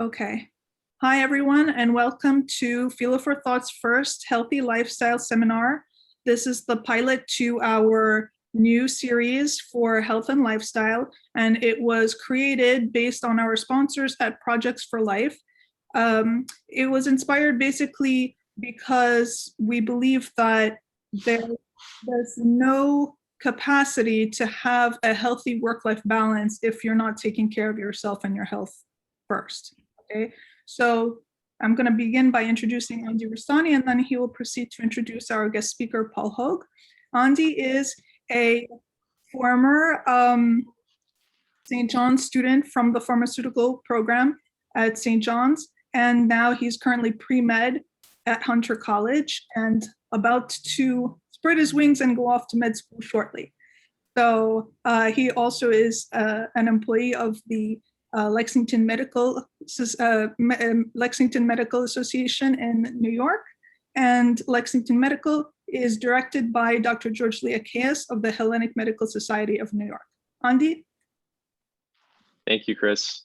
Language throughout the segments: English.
Okay. Hi, everyone, and welcome to Feel for Thought's first Healthy Lifestyle Seminar. This is the pilot to our new series for health and lifestyle, and it was created based on our sponsors at Projects for Life. It was inspired basically because we believe that there's no capacity to have a healthy work-life balance if you're not taking care of yourself and your health first. Okay, so I'm going to begin by introducing Andy Rustani, and then he will proceed to introduce our guest speaker, Paul Hogue. Andy is a former St. John's student from the pharmaceutical program at St. John's, and now he's currently pre-med at Hunter College and about to spread his wings and go off to med school shortly. So he also is an employee of the Lexington Medical Association in New York, and Lexington Medical is directed by Dr. George Liakeas of the Hellenic Medical Society of New York. Andy? Thank you, Chris.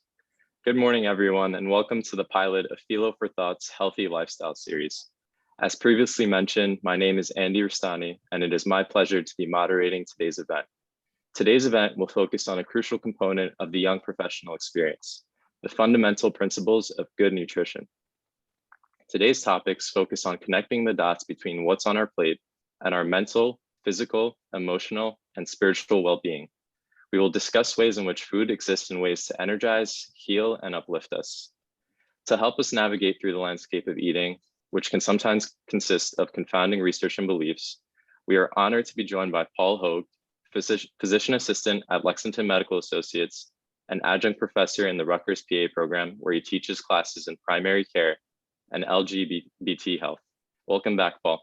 Good morning, everyone, and welcome to the pilot of Philo for Thought's Healthy Lifestyle series. As previously mentioned, my name is Andy Rustani, and it is my pleasure to be moderating today's event. Today's event will focus on a crucial component of the young professional experience, the fundamental principles of good nutrition. Today's topics focus on connecting the dots between what's on our plate and our mental, physical, emotional, and spiritual well-being. We will discuss ways in which food exists in ways to energize, heal, and uplift us. To help us navigate through the landscape of eating, which can sometimes consist of confounding research and beliefs, we are honored to be joined by Paul Hogue, physician assistant at Lexington Medical Associates, an adjunct professor in the Rutgers PA program, where he teaches classes in primary care and LGBT health. Welcome back, Paul.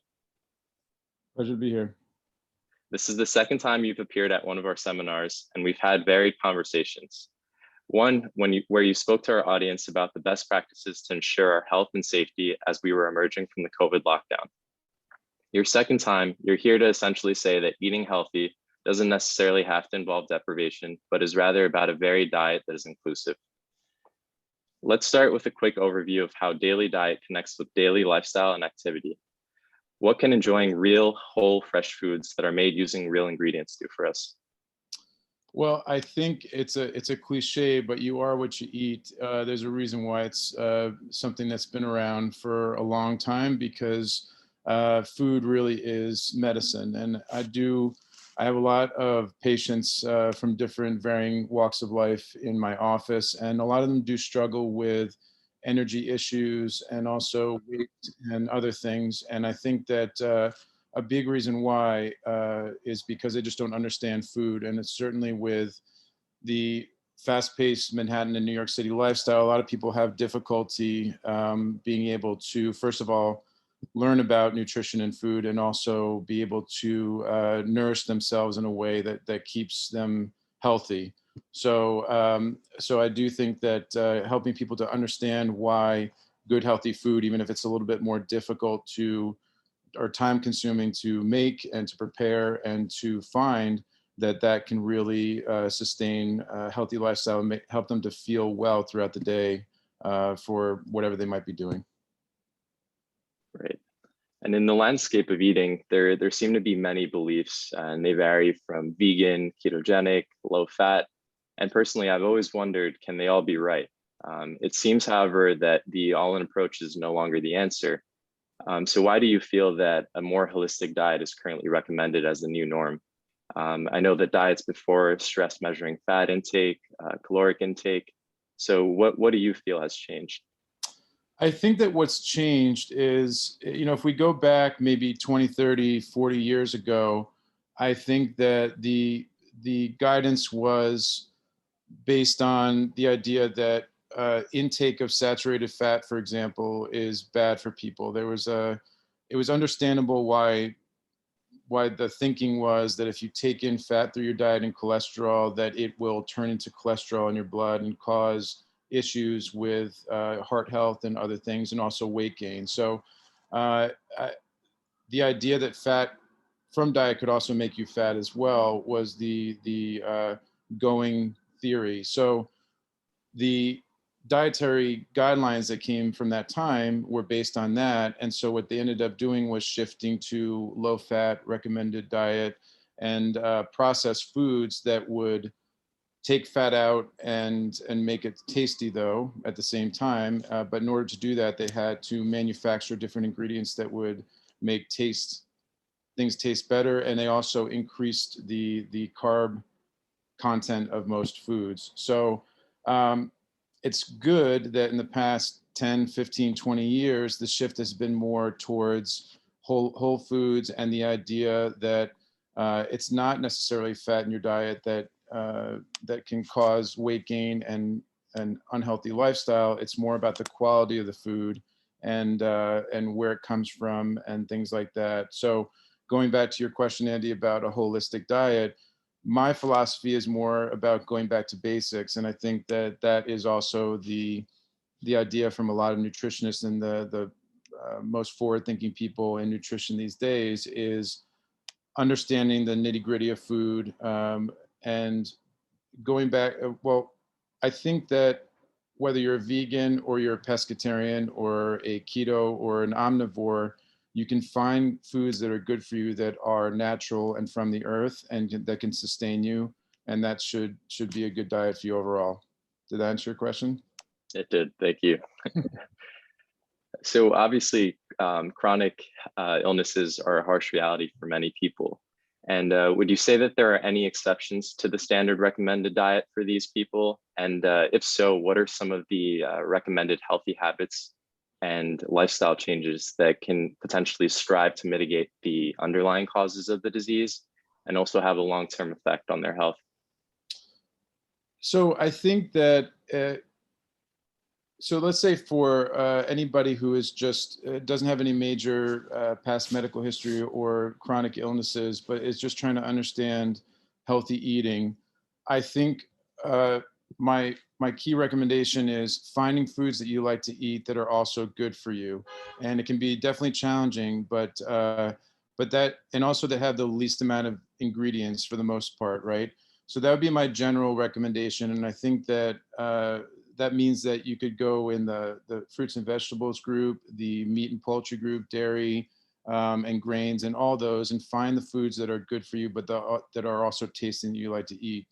Pleasure to be here. This is the second time you've appeared at one of our seminars, and we've had varied conversations. One, where you spoke to our audience about the best practices to ensure our health and safety as we were emerging from the COVID lockdown. Your second time, you're here to essentially say that eating healthy doesn't necessarily have to involve deprivation, but is rather about a varied diet that is inclusive. Let's start with a quick overview of how daily diet connects with daily lifestyle and activity. What can enjoying real, whole, fresh foods that are made using real ingredients do for us? Well, I think it's a cliche, but you are what you eat. There's a reason why it's something that's been around for a long time, because food really is medicine. And I have a lot of patients from different varying walks of life in my office, and a lot of them do struggle with energy issues and also weight and other things. And I think that a big reason why is because they just don't understand food. And it's certainly with the fast-paced Manhattan and New York City lifestyle, a lot of people have difficulty being able to, first of all, learn about nutrition and food, and also be able to nourish themselves in a way that keeps them healthy. So so I do think that helping people to understand why good, healthy food, even if it's a little bit more difficult to or time consuming to make and to prepare and to find, that can really sustain a healthy lifestyle and help them to feel well throughout the day for whatever they might be doing. Right. And in the landscape of eating, there seem to be many beliefs, and they vary from vegan, ketogenic, low fat. And personally, I've always wondered, can they all be right? It seems, however, that the all-in approach is no longer the answer. So why do you feel that a more holistic diet is currently recommended as the new norm? I know that diets before stress measuring fat intake, caloric intake. So what do you feel has changed? I think that what's changed is, if we go back maybe 20, 30, 40 years ago, I think that the guidance was based on the idea that intake of saturated fat, for example, is bad for people. It was understandable why the thinking was that if you take in fat through your diet and cholesterol, that it will turn into cholesterol in your blood and cause issues with heart health and other things, and also weight gain. So the idea that fat from diet could also make you fat as well was the going theory. So the dietary guidelines that came from that time were based on that. And so what they ended up doing was shifting to low fat recommended diet and processed foods that would take fat out and make it tasty though at the same time. But in order to do that, they had to manufacture different ingredients that would make things taste better. And they also increased the carb content of most foods. So it's good that in the past 10, 15, 20 years, the shift has been more towards whole foods and the idea that it's not necessarily fat in your diet that can cause weight gain and an unhealthy lifestyle. It's more about the quality of the food and where it comes from and things like that. So going back to your question, Andy, about a holistic diet, my philosophy is more about going back to basics. And I think that that is also the idea from a lot of nutritionists and the most forward-thinking people in nutrition these days is understanding the nitty-gritty of food and going back. Well, I think that whether you're a vegan or you're a pescatarian or a keto or an omnivore, you can find foods that are good for you that are natural and from the earth and that can sustain you. And that should be a good diet for you overall. Did that answer your question? It did. Thank you. So obviously, chronic illnesses are a harsh reality for many people. And would you say that there are any exceptions to the standard recommended diet for these people? And if so, what are some of the recommended healthy habits and lifestyle changes that can potentially strive to mitigate the underlying causes of the disease and also have a long-term effect on their health? So I think that, so let's say for anybody who is just doesn't have any major past medical history or chronic illnesses, but is just trying to understand healthy eating, I think my key recommendation is finding foods that you like to eat that are also good for you. And it can be definitely challenging, but that, and also that have the least amount of ingredients for the most part, right? So that would be my general recommendation. And I think that that means that you could go in the fruits and vegetables group, the meat and poultry group, dairy, and grains and all those, and find the foods that are good for you, but that are also tasty that you like to eat.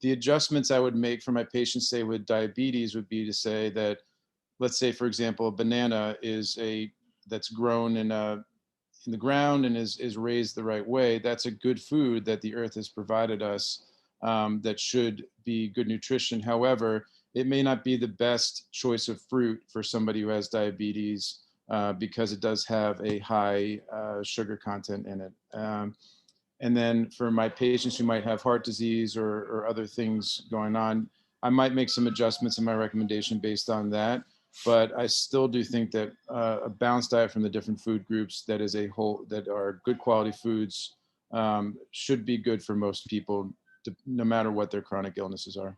The adjustments I would make for my patients, say with diabetes, would be to say that, let's say, for example, a banana that's grown in the ground and is raised the right way. That's a good food that the earth has provided us that should be good nutrition. However, it may not be the best choice of fruit for somebody who has diabetes because it does have a high sugar content in it. And then for my patients who might have heart disease or other things going on, I might make some adjustments in my recommendation based on that. But I still do think that a balanced diet from the different food groups that are good quality foods should be good for most people, no matter what their chronic illnesses are.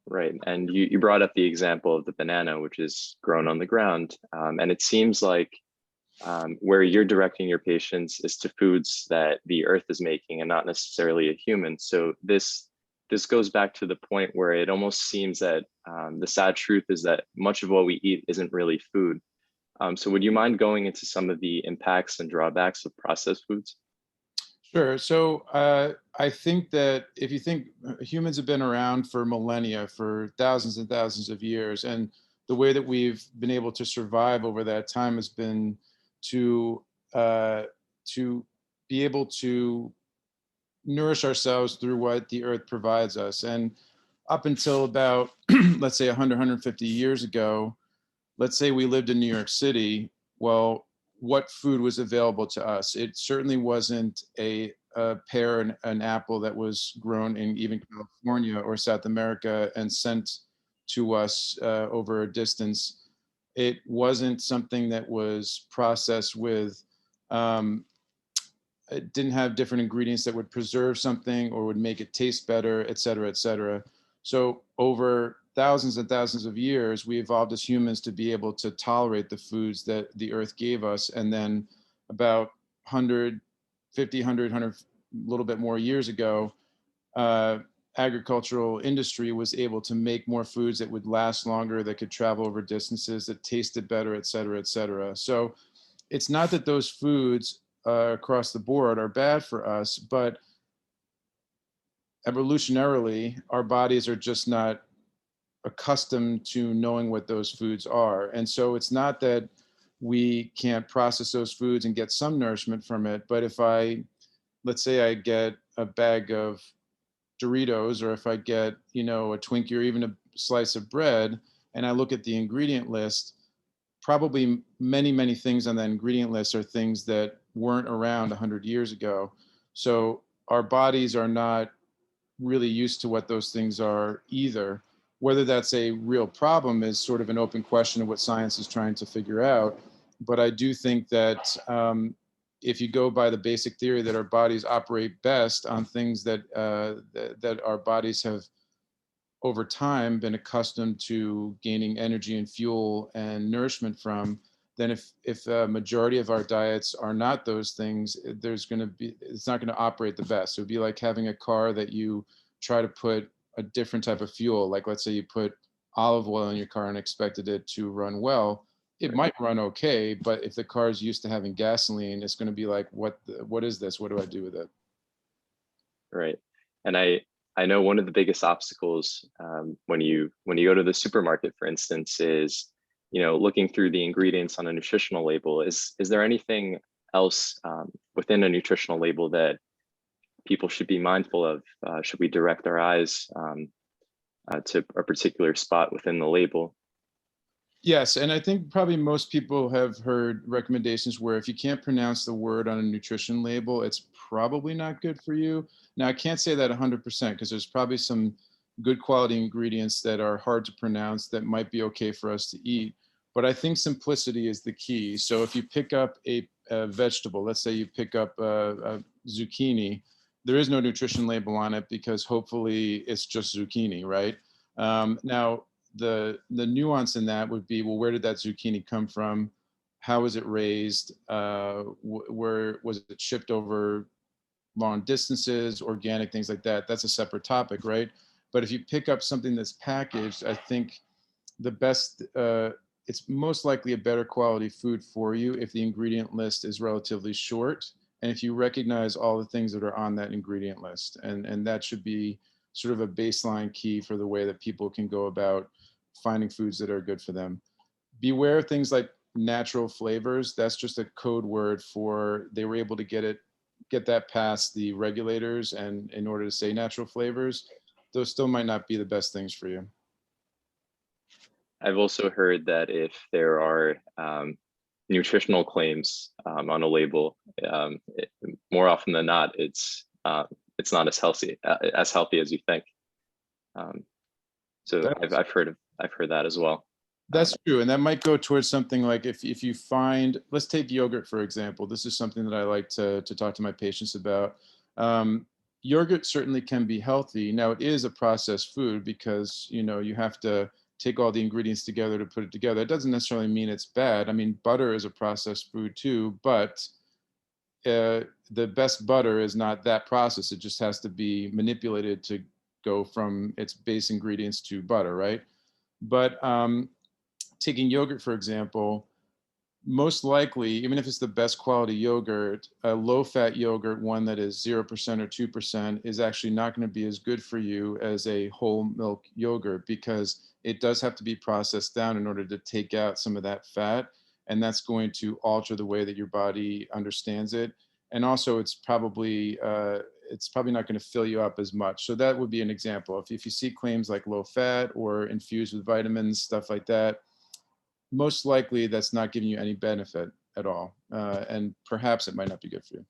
Right. And you brought up the example of the banana, which is grown on the ground. And it seems like where you're directing your patients is to foods that the earth is making and not necessarily a human. So this goes back to the point where it almost seems that the sad truth is that much of what we eat isn't really food. So would you mind going into some of the impacts and drawbacks of processed foods? Sure. So I think that if you think humans have been around for millennia, for thousands and thousands of years, and the way that we've been able to survive over that time has been to be able to nourish ourselves through what the earth provides us. And up until about, let's say 100, 150 years ago, let's say we lived in New York City, well, what food was available to us? It certainly wasn't a pear and an apple that was grown in even California or South America and sent to us over a distance. It wasn't something that was processed with, it didn't have different ingredients that would preserve something or would make it taste better, et cetera, et cetera. So over thousands and thousands of years, we evolved as humans to be able to tolerate the foods that the earth gave us. And then about 150, 100, a little bit more years ago, agricultural industry was able to make more foods that would last longer, that could travel over distances, that tasted better, et cetera, et cetera. So it's not that those foods across the board are bad for us, but evolutionarily, our bodies are just not accustomed to knowing what those foods are. And so it's not that we can't process those foods and get some nourishment from it, but if let's say I get a bag of Doritos, or if I get, a Twinkie or even a slice of bread, and I look at the ingredient list, probably many, many things on that ingredient list are things that weren't around 100 years ago. So our bodies are not really used to what those things are either. Whether that's a real problem is sort of an open question of what science is trying to figure out. But I do think that if you go by the basic theory that our bodies operate best on things that our bodies have over time been accustomed to gaining energy and fuel and nourishment from, then if a majority of our diets are not those things, it's not going to operate the best. It would be like having a car that you try to put a different type of fuel. Like, let's say you put olive oil in your car and expected it to run well. It might run okay, but if the car is used to having gasoline, it's going to be like, what is this? What do I do with it? Right. And I know one of the biggest obstacles when you go to the supermarket, for instance, is looking through the ingredients on a nutritional label. Is there anything else within a nutritional label that people should be mindful of? Should we direct our eyes to a particular spot within the label? Yes, and I think probably most people have heard recommendations where if you can't pronounce the word on a nutrition label, it's probably not good for you. Now, I can't say that 100% because there's probably some good quality ingredients that are hard to pronounce that might be okay for us to eat. But I think simplicity is the key. So if you pick up a vegetable, let's say you pick up a zucchini, there is no nutrition label on it because hopefully it's just zucchini, right? Now, the nuance in that would be, well, where did that zucchini come from? How was it raised? Where was it shipped over long distances, organic, things like that? That's a separate topic, right? But if you pick up something that's packaged, I think the best, it's most likely a better quality food for you if the ingredient list is relatively short and if you recognize all the things that are on that ingredient list. And that should be sort of a baseline key for the way that people can go about finding foods that are good for them. Beware of things like natural flavors. That's just a code word for they were able to get that past the regulators, and in order to say natural flavors, those still might not be the best things for you. I've also heard that if there are nutritional claims on a label, more often than not, it's not as healthy as you think. So I've heard that as well. That's true, and that might go towards something like if you find, let's take yogurt for example. This is something that I like to talk to my patients about. Yogurt certainly can be healthy. Now it is a processed food because you have to take all the ingredients together to put it together. It doesn't necessarily mean it's bad. I mean, butter is a processed food too, but the best butter is not that process. It just has to be manipulated to go from its base ingredients to butter, right? But taking yogurt, for example, most likely, even if it's the best quality yogurt, a low-fat yogurt, one that is 0% or 2%, is actually not going to be as good for you as a whole milk yogurt because it does have to be processed down in order to take out some of that fat, and that's going to alter the way that your body understands it. And also, it's probably not going to fill you up as much. So that would be an example. If you see claims like low fat or infused with vitamins, stuff like that, most likely that's not giving you any benefit at all. And perhaps it might not be good for you.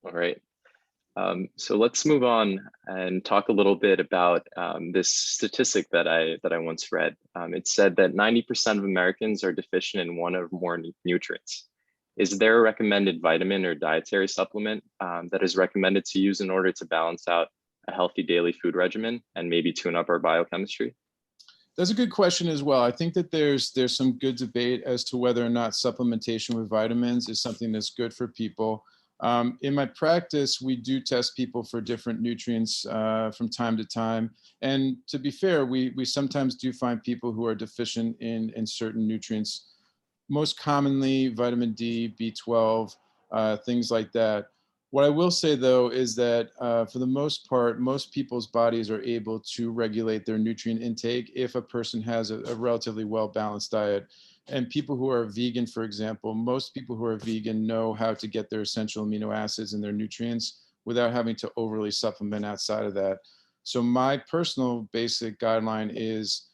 All right. So let's move on and talk a little bit about this statistic that I once read. It said that 90% of Americans are deficient in one or more nutrients. Is there a recommended vitamin or dietary supplement that is recommended to use in order to balance out a healthy daily food regimen and maybe tune up our biochemistry? That's a good question as well. I think that there's some good debate as to whether or not supplementation with vitamins is something that's good for people. In my practice, we do test people for different nutrients from time to time. And to be fair, we sometimes do find people who are deficient in certain nutrients, most commonly vitamin D, B12, things like that. What I will say, though, is that for the most part, most people's bodies are able to regulate their nutrient intake if a person has a relatively well-balanced diet. And people who are vegan, for example, most people who are vegan know how to get their essential amino acids and their nutrients without having to overly supplement outside of that. So my personal basic guideline is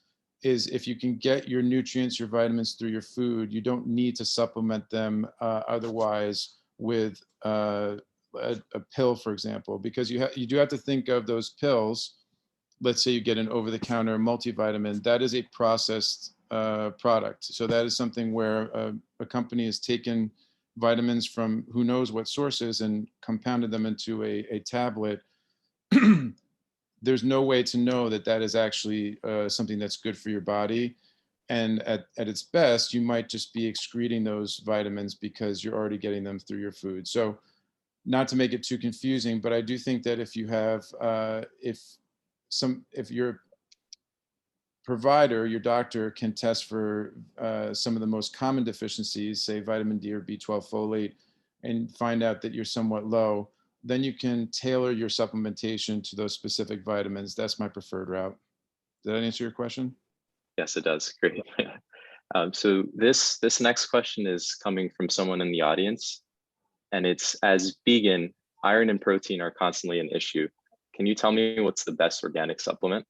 if you can get your nutrients, your vitamins through your food, you don't need to supplement them otherwise with a pill, for example, because you do have to think of those pills. Let's say you get an over-the-counter multivitamin, that is a processed product. So that is something where a company has taken vitamins from who knows what sources and compounded them into a tablet. There's no way to know that that is actually something that's good for your body. And at its best, you might just be excreting those vitamins because you're already getting them through your food. So not to make it too confusing, but I do think that if you have, if your provider, your doctor can test for some of the most common deficiencies, say vitamin D or B12 folate, and find out that you're somewhat low, then you can tailor your supplementation to those specific vitamins. That's my preferred route. Did that answer your question? Yes, it does. Great. So this next question is coming from someone in the audience, and it's, as vegan, iron and protein are constantly an issue. Can you tell me what's the best organic supplement?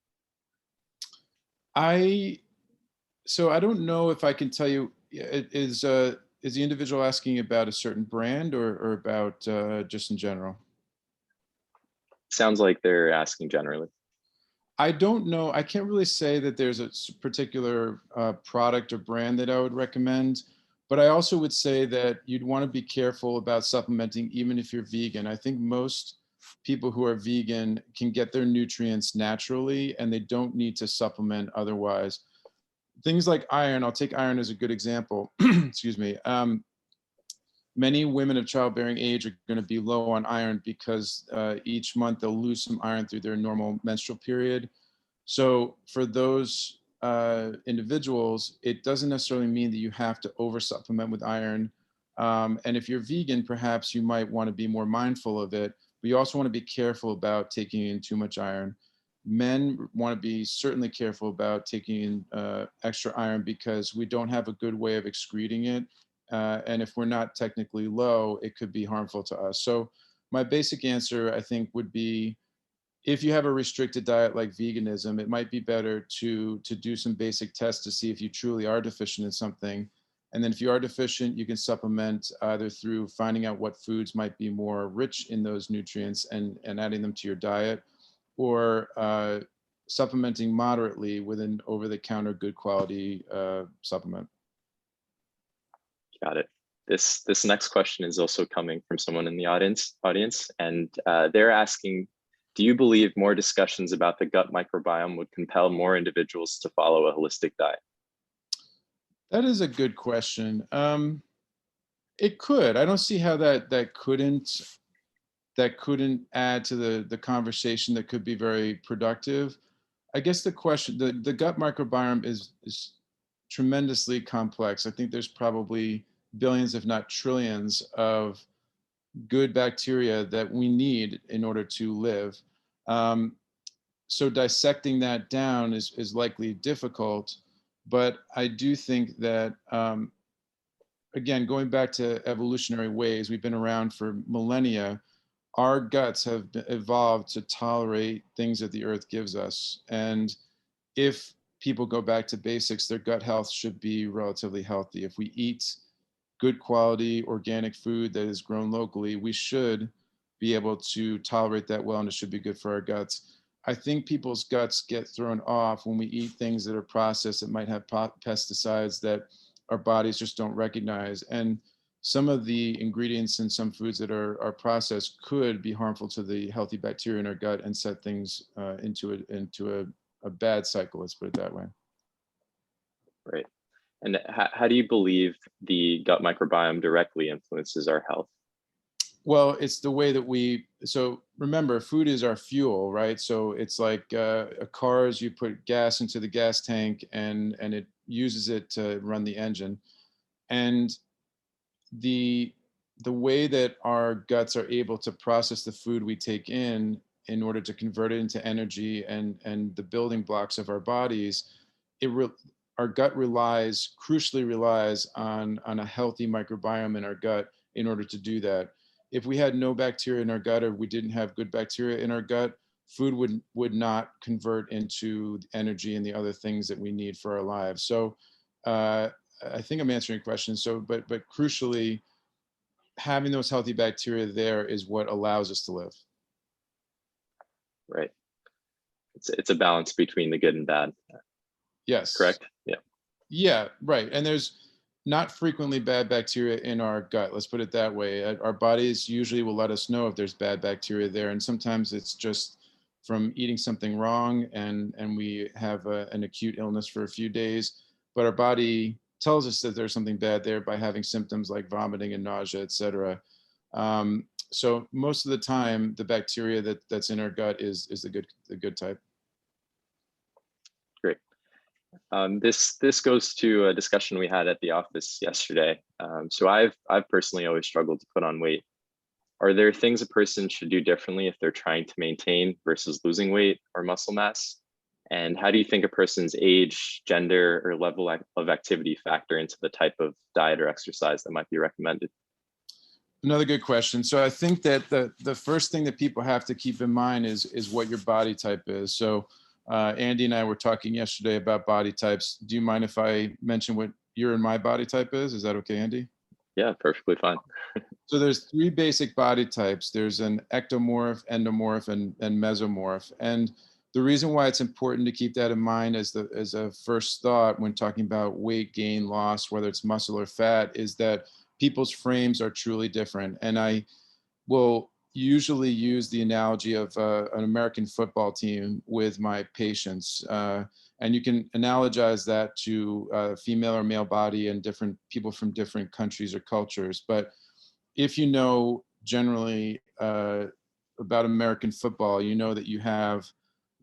So I don't know if I can tell you. Is the individual asking about a certain brand or about just in general? Sounds like they're asking generally. I don't know. I can't really say that there's a particular product or brand that I would recommend, but I also would say that you'd want to be careful about supplementing even if you're vegan. I think most people who are vegan can get their nutrients naturally and they don't need to supplement otherwise. Things like iron, I'll take iron as a good example. Excuse me. Many women of childbearing age are going to be low on iron because each month they'll lose some iron through their normal menstrual period. So for those individuals, it doesn't necessarily mean that you have to over supplement with iron. And if you're vegan, perhaps you might want to be more mindful of it, but you also want to be careful about taking in too much iron. Men want to be certainly careful about taking in extra iron because we don't have a good way of excreting it. And if we're not technically low, it could be harmful to us. So my basic answer, I think, would be if you have a restricted diet like veganism, it might be better to do some basic tests to see if you truly are deficient in something. And then if you are deficient, you can supplement either through finding out what foods might be more rich in those nutrients and adding them to your diet, or supplementing moderately with an over-the-counter good quality supplement. Got it. This next question is also coming from someone in the audience, and they're asking, do you believe more discussions about the gut microbiome would compel more individuals to follow a holistic diet? That is a good question. It could. I don't see how that couldn't add to the conversation that could be very productive. I guess the question, the gut microbiome is tremendously complex. I think there's probably billions, if not trillions, of good bacteria that we need in order to live. So dissecting that down is likely difficult, but I do think that, again, going back to evolutionary ways, we've been around for millennia. Our guts have evolved to tolerate things that the earth gives us. And if people go back to basics, their gut health should be relatively healthy. If we eat good quality organic food that is grown locally, we should be able to tolerate that well, and it should be good for our guts. I think people's guts get thrown off when we eat things that are processed that might have pesticides that our bodies just don't recognize. And some of the ingredients in some foods that are processed could be harmful to the healthy bacteria in our gut and set things into a bad cycle, let's put it that way. Right. And how do you believe the gut microbiome directly influences our health? Well, it's the way that so remember, food is our fuel, right? So it's like cars, you put gas into the gas tank and it uses it to run the engine. And the the way that our guts are able to process the food we take in order to convert it into energy and the building blocks of our bodies, it re, our gut crucially relies on a healthy microbiome in our gut in order to do that. If we had no bacteria in our gut, or we didn't have good bacteria in our gut, food would not convert into energy and the other things that we need for our lives. So uh, I think I'm answering your question. So, but crucially, having those healthy bacteria there is what allows us to live. Right. It's a balance between the good and bad. Yes. Correct? Yeah. Yeah, right. And there's not frequently bad bacteria in our gut. Let's put it that way. Our bodies usually will let us know if there's bad bacteria there, and sometimes it's just from eating something wrong, and we have an acute illness for a few days. But our body tells us that there's something bad there by having symptoms like vomiting and nausea, etc. So most of the time, the bacteria that's in our gut is the good type. Great. This goes to a discussion we had at the office yesterday. So I've personally always struggled to put on weight. Are there things a person should do differently if they're trying to maintain versus losing weight or muscle mass? And how do you think a person's age, gender, or level of activity factor into the type of diet or exercise that might be recommended? Another good question. So I think that the first thing that people have to keep in mind is what your body type is. So Andy and I were talking yesterday about body types. Do you mind if I mention what your and my body type is? Is that okay, Andy? Yeah, perfectly fine. So there's three basic body types. There's an ectomorph, endomorph, and mesomorph. And the reason why it's important to keep that in mind as a first thought when talking about weight gain, loss, whether it's muscle or fat, is that people's frames are truly different. And I will usually use the analogy of an American football team with my patients. And you can analogize that to female or male body and different people from different countries or cultures. But if you know generally about American football, you know that you have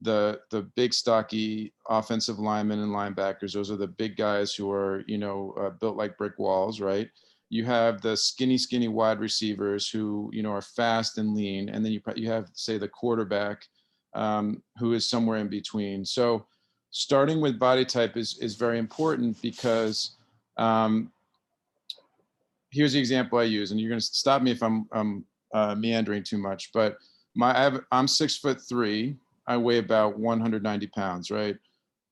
the big stocky offensive linemen and linebackers. Those are the big guys who are built like brick walls, right? You have the skinny wide receivers who are fast and lean, and then you have, say, the quarterback who is somewhere in between. So starting with body type is very important because here's the example I use, and you're going to stop me if I'm meandering too much. But I'm 6'3". I weigh about 190 pounds, right?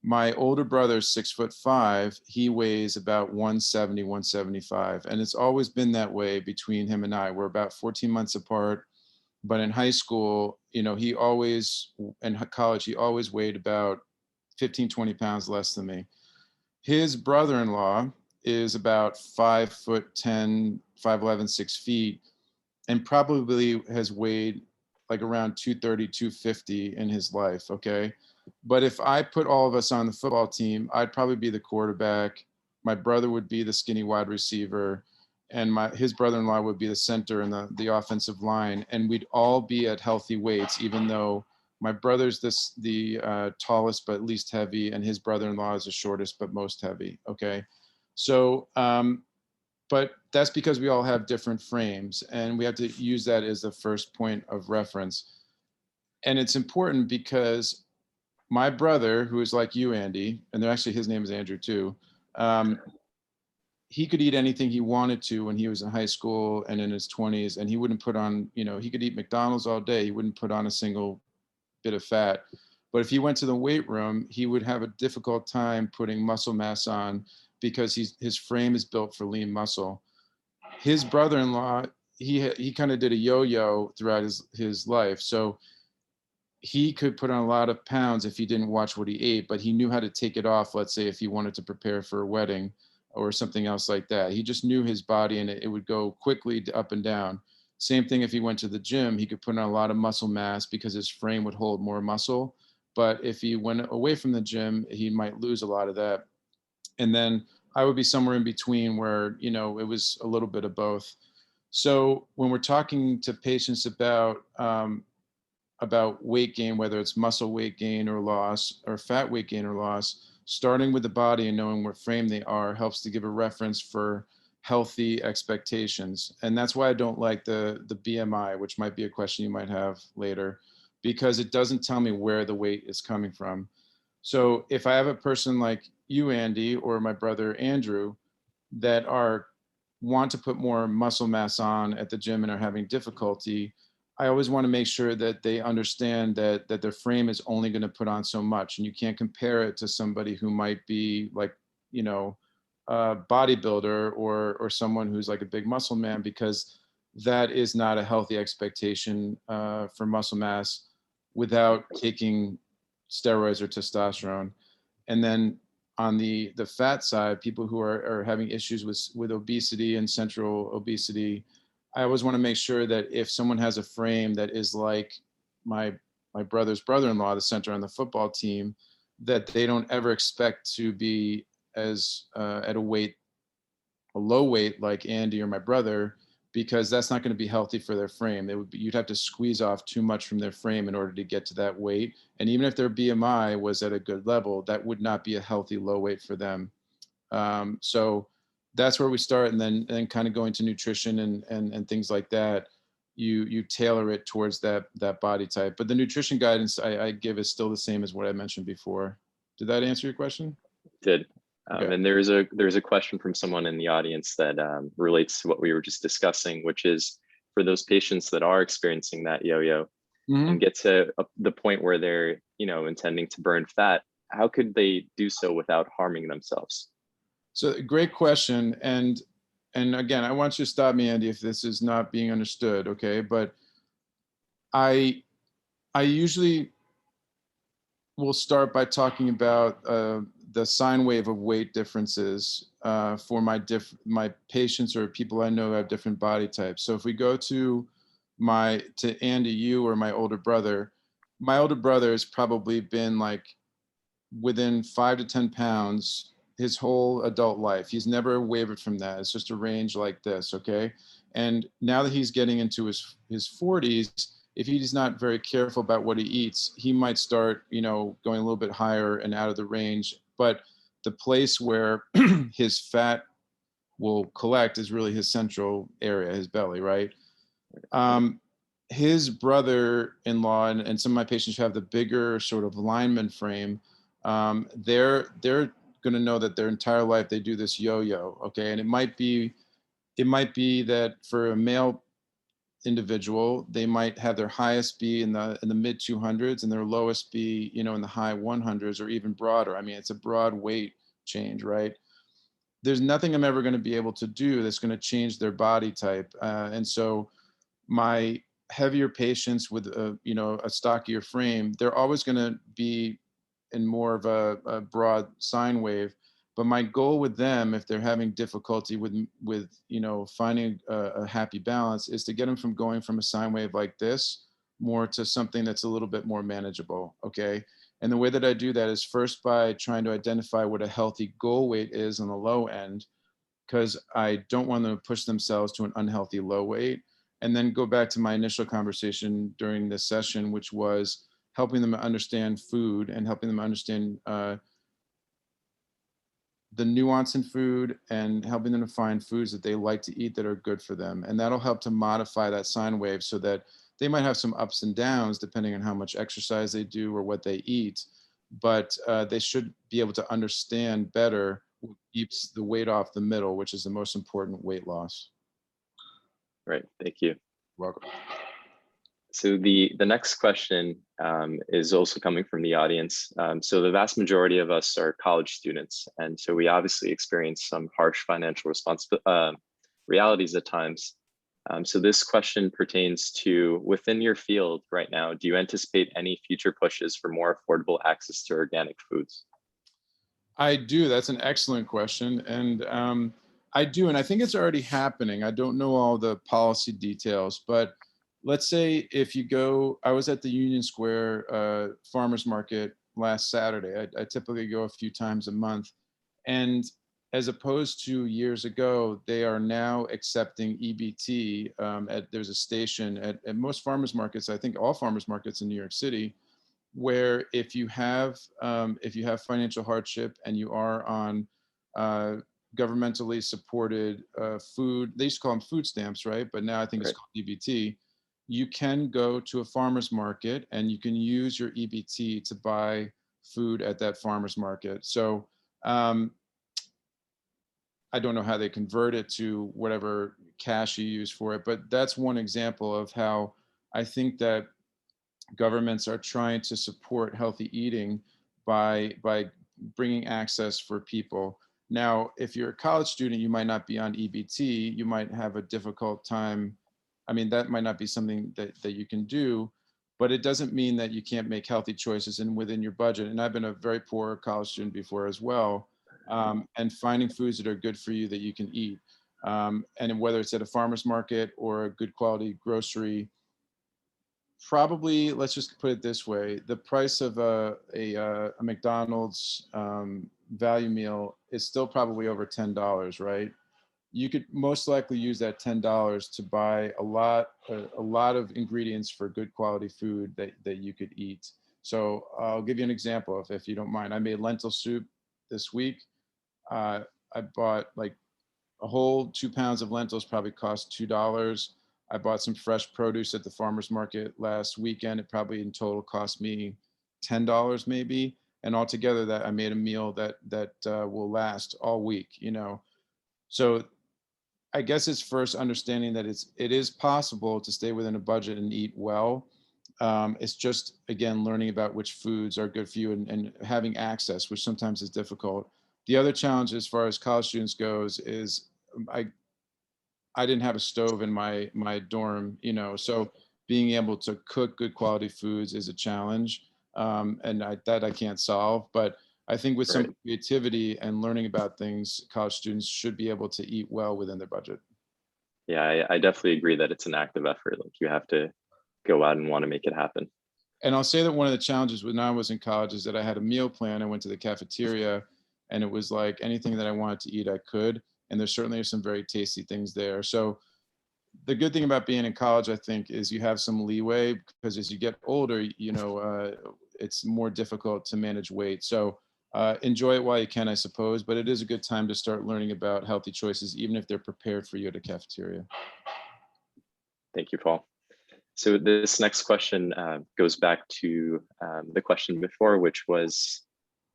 My older brother's 6'5". He weighs about 170, 175, and it's always been that way between him and I. We're about 14 months apart, but in high school, in college, he always weighed about 15, 20 pounds less than me. His brother-in-law is about 5'10", 5'11", 6 feet, and probably has weighed like around 230, 250 in his life. Okay. But if I put all of us on the football team, I'd probably be the quarterback. My brother would be the skinny wide receiver, and his brother-in-law would be the center and the offensive line. And we'd all be at healthy weights, even though my brother's the tallest but least heavy, and his brother-in-law is the shortest but most heavy. Okay. So, but that's because we all have different frames, and we have to use that as the first point of reference. And it's important because my brother, who is like you, Andy, and actually his name is Andrew too, he could eat anything he wanted to when he was in high school and in his 20s, and he wouldn't put on, he could eat McDonald's all day. He wouldn't put on a single bit of fat. But if he went to the weight room, he would have a difficult time putting muscle mass on because his frame is built for lean muscle. His brother-in-law, he kind of did a yo-yo throughout his life. So he could put on a lot of pounds if he didn't watch what he ate, but he knew how to take it off, let's say if he wanted to prepare for a wedding or something else like that. He just knew his body, and it would go quickly up and down. Same thing if he went to the gym, he could put on a lot of muscle mass because his frame would hold more muscle. But if he went away from the gym, he might lose a lot of that. And then I would be somewhere in between where, it was a little bit of both. So when we're talking to patients about weight gain, whether it's muscle weight gain or loss or fat weight gain or loss, starting with the body and knowing what frame they are helps to give a reference for healthy expectations. And that's why I don't like the BMI, which might be a question you might have later, because it doesn't tell me where the weight is coming from. So if I have a person like you, Andy, or my brother, Andrew, that want to put more muscle mass on at the gym and are having difficulty, I always want to make sure that they understand that their frame is only going to put on so much, and you can't compare it to somebody who might be like, a bodybuilder or someone who's like a big muscle man, because that is not a healthy expectation for muscle mass without taking steroids or testosterone. And then on the fat side, people who are having issues with obesity and central obesity, I always want to make sure that if someone has a frame that is like my brother's brother-in-law, the center on the football team, that they don't ever expect to be as at a low weight like Andy or my brother, because that's not going to be healthy for their frame. You'd have to squeeze off too much from their frame in order to get to that weight. And even if their BMI was at a good level, that would not be a healthy low weight for them. So that's where we start, and then kind of going to nutrition and things like that. You tailor it towards that body type. But the nutrition guidance I give is still the same as what I mentioned before. Did that answer your question? Did. Okay. And there's a question from someone in the audience that relates to what we were just discussing, which is for those patients that are experiencing that yo-yo and get to the point where they're, intending to burn fat, how could they do so without harming themselves? So great question. And again, I want you to stop me, Andy, if this is not being understood, okay? But I usually will start by talking about the sine wave of weight differences for my patients or people I know who have different body types. So if we go to Andy, you or my older brother has probably been like within 5 to 10 pounds his whole adult life. He's never wavered from that. It's just a range like this, okay? And now that he's getting into his 40s, if he's not very careful about what he eats, he might start, going a little bit higher and out of the range. But the place where his fat will collect is really his central area, his belly, right? His brother-in-law and some of my patients who have the bigger sort of lineman frame, they're going to know that their entire life they do this yo-yo, okay? And it might be that for a male individual, they might have their highest be in the mid 200s and their lowest be, in the high 100s or even broader. I mean, it's a broad weight change, right? There's nothing I'm ever going to be able to do that's going to change their body type. And so my heavier patients with a stockier frame, they're always going to be in more of a broad sine wave. But my goal with them, if they're having difficulty with finding a happy balance, is to get them from going from a sine wave like this more to something that's a little bit more manageable, okay? And the way that I do that is first by trying to identify what a healthy goal weight is on the low end, because I don't want them to push themselves to an unhealthy low weight. And then go back to my initial conversation during this session, which was helping them understand food and helping them understand the nuance in food and helping them to find foods that they like to eat that are good for them. And that'll help to modify that sine wave so that they might have some ups and downs depending on how much exercise they do or what they eat, but they should be able to understand better what keeps the weight off the middle, which is the most important weight loss. Right, thank you. Welcome. So the next question is also coming from the audience. So the vast majority of us are college students, and so we obviously experience some harsh financial realities at times. So this question pertains to within your field right now, do you anticipate any future pushes for more affordable access to organic foods? I do. That's an excellent question. And I do. And I think it's already happening. I don't know all the policy details, but let's say if you go, I was at the Union Square farmers market last Saturday. I typically go a few times a month. And as opposed to years ago, they are now accepting EBT. There's a station at most farmers markets, I think all farmers markets in New York City, where if you have financial hardship and you are on governmentally supported food, they used to call them food stamps, right? But now I think it's Right. called EBT. You can go to a farmer's market and you can use your EBT to buy food at that farmer's market. So I don't know how they convert it to whatever cash you use for it, but that's one example of how I think that governments are trying to support healthy eating by bringing access for people. Now, if you're a college student, you might not be on EBT. You might have a difficult time. I mean, that might not be something that you can do, but it doesn't mean that you can't make healthy choices and within your budget. And I've been a very poor college student before as well, and finding foods that are good for you that you can eat. And whether it's at a farmer's market or a good quality grocery, probably, let's just put it this way, the price of a McDonald's value meal is still probably over $10, right? You could most likely use that $10 to buy a lot of ingredients for good quality food that you could eat. So I'll give you an example, if you don't mind. I made lentil soup this week. I bought like a whole 2 pounds of lentils, probably cost $2. I bought some fresh produce at the farmer's market last weekend. It probably in total cost me $10 maybe. And altogether that I made a meal that will last all week, you know. So I guess it's first understanding that it is possible to stay within a budget and eat well. It's just, again, learning about which foods are good for you and having access, which sometimes is difficult. The other challenge as far as college students goes is I didn't have a stove in my dorm, you know, so being able to cook good quality foods is a challenge, and that I can't solve. But I think with some Right. creativity and learning about things, college students should be able to eat well within their budget. Yeah, I definitely agree that it's an active effort. Like you have to go out and want to make it happen. And I'll say that one of the challenges when I was in college is that I had a meal plan. I went to the cafeteria and it was like anything that I wanted to eat, I could. And there certainly are some very tasty things there. So the good thing about being in college, I think, is you have some leeway because as you get older, you know, it's more difficult to manage weight. So enjoy it while you can, I suppose, but it is a good time to start learning about healthy choices, even if they're prepared for you at a cafeteria. Thank you, Paul. So this next question goes back to the question before, which was,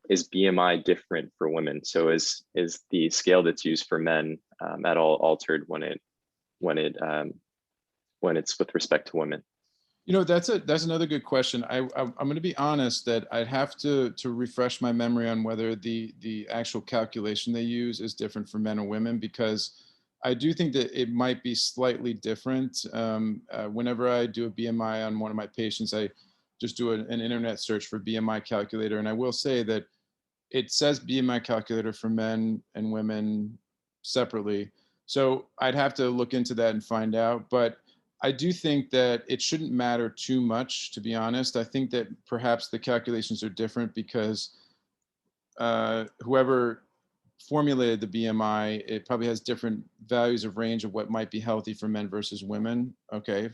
is BMI different for women? So is the scale that's used for men at all altered when it's with respect to women? You know, that's another good question. I'm going to be honest that I'd have to refresh my memory on whether the actual calculation they use is different for men or women, because I do think that it might be slightly different. Whenever I do a BMI on one of my patients, I just do an internet search for BMI calculator, and I will say that it says BMI calculator for men and women separately. So I'd have to look into that and find out. But I do think that it shouldn't matter too much, to be honest. I think that perhaps the calculations are different because whoever formulated the BMI, it probably has different values of range of what might be healthy for men versus women. Okay.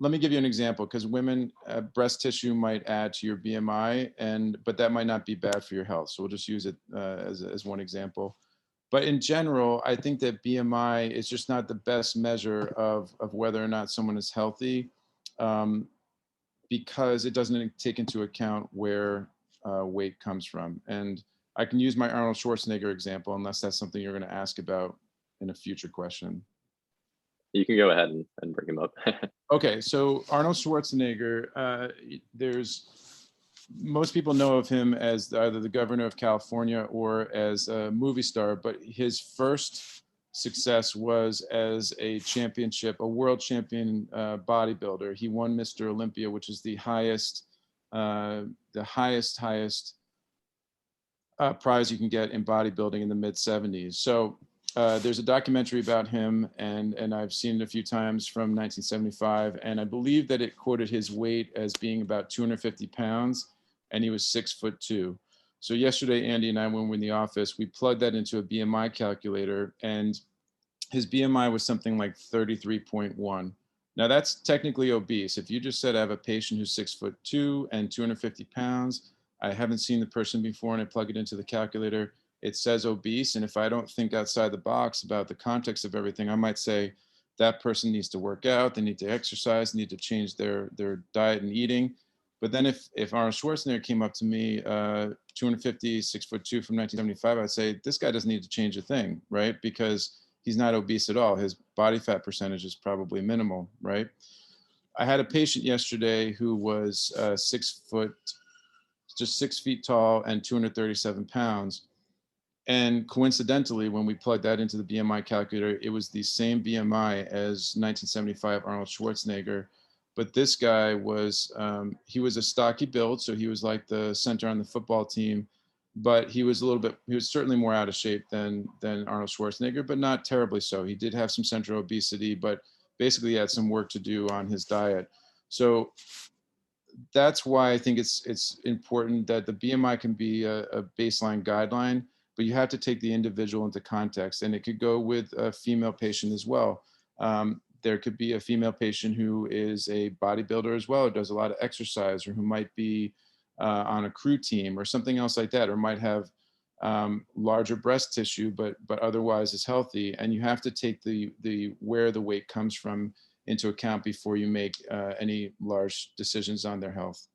Let me give you an example, because women, breast tissue might add to your BMI, but that might not be bad for your health. So we'll just use it as one example. But in general, I think that BMI is just not the best measure of whether or not someone is healthy, because it doesn't take into account where weight comes from. And I can use my Arnold Schwarzenegger example, unless that's something you're going to ask about in a future question. You can go ahead and bring him up. Okay, so Arnold Schwarzenegger, most people know of him as either the governor of California or as a movie star, but his first success was as a world champion bodybuilder. He won Mr. Olympia, which is the highest prize you can get in bodybuilding in the mid 70s. So there's a documentary about him, and I've seen it a few times from 1975, and I believe that it quoted his weight as being about 250 pounds, and he was 6'2". So yesterday, Andy and I, when we were in the office, we plugged that into a BMI calculator, and his BMI was something like 33.1. Now that's technically obese. If you just said I have a patient who's 6'2" and 250 pounds, I haven't seen the person before, and I plug it into the calculator, it says obese. And if I don't think outside the box about the context of everything, I might say that person needs to work out, they need to exercise, need to change their diet and eating. But then if Arnold Schwarzenegger came up to me, 250, 6'2" from 1975, I'd say this guy doesn't need to change a thing, right? Because he's not obese at all. His body fat percentage is probably minimal, right? I had a patient yesterday who was 6 feet tall and 237 pounds. And coincidentally, when we plugged that into the BMI calculator, it was the same BMI as 1975 Arnold Schwarzenegger. But this guy was, he was a stocky build, so he was like the center on the football team, but he was certainly more out of shape than Arnold Schwarzenegger, but not terribly so. He did have some central obesity, but basically he had some work to do on his diet. So that's why I think it's important that the BMI can be a baseline guideline, but you have to take the individual into context, and it could go with a female patient as well. There could be a female patient who is a bodybuilder as well, who does a lot of exercise, or who might be on a crew team or something else like that, or might have larger breast tissue, but otherwise is healthy. And you have to take the where the weight comes from into account before you make any large decisions on their health.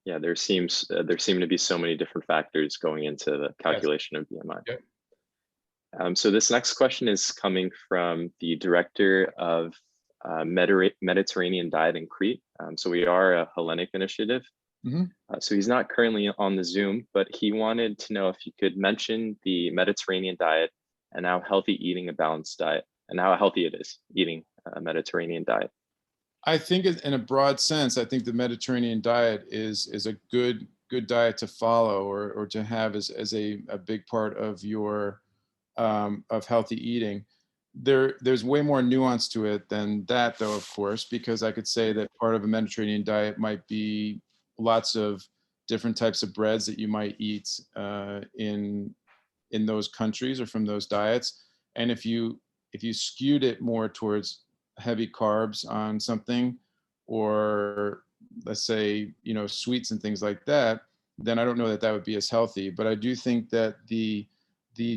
Yeah, there seem to be so many different factors going into the calculation of BMI. Yep. So this next question is coming from the director of Mediterranean Diet in Crete. So we are a Hellenic initiative. Mm-hmm. So he's not currently on the Zoom, but he wanted to know if you could mention the Mediterranean diet and how healthy eating a balanced diet and how healthy it is eating a Mediterranean diet. I think in a broad sense, I think the Mediterranean diet is a good diet to follow or to have as a big part of your of healthy eating. There's way more nuance to it than that, though, of course, because I could say that part of a Mediterranean diet might be lots of different types of breads that you might eat in those countries or from those diets. And if you skewed it more towards heavy carbs on something, or let's say, sweets and things like that, then I don't know that would be as healthy. But I do think that the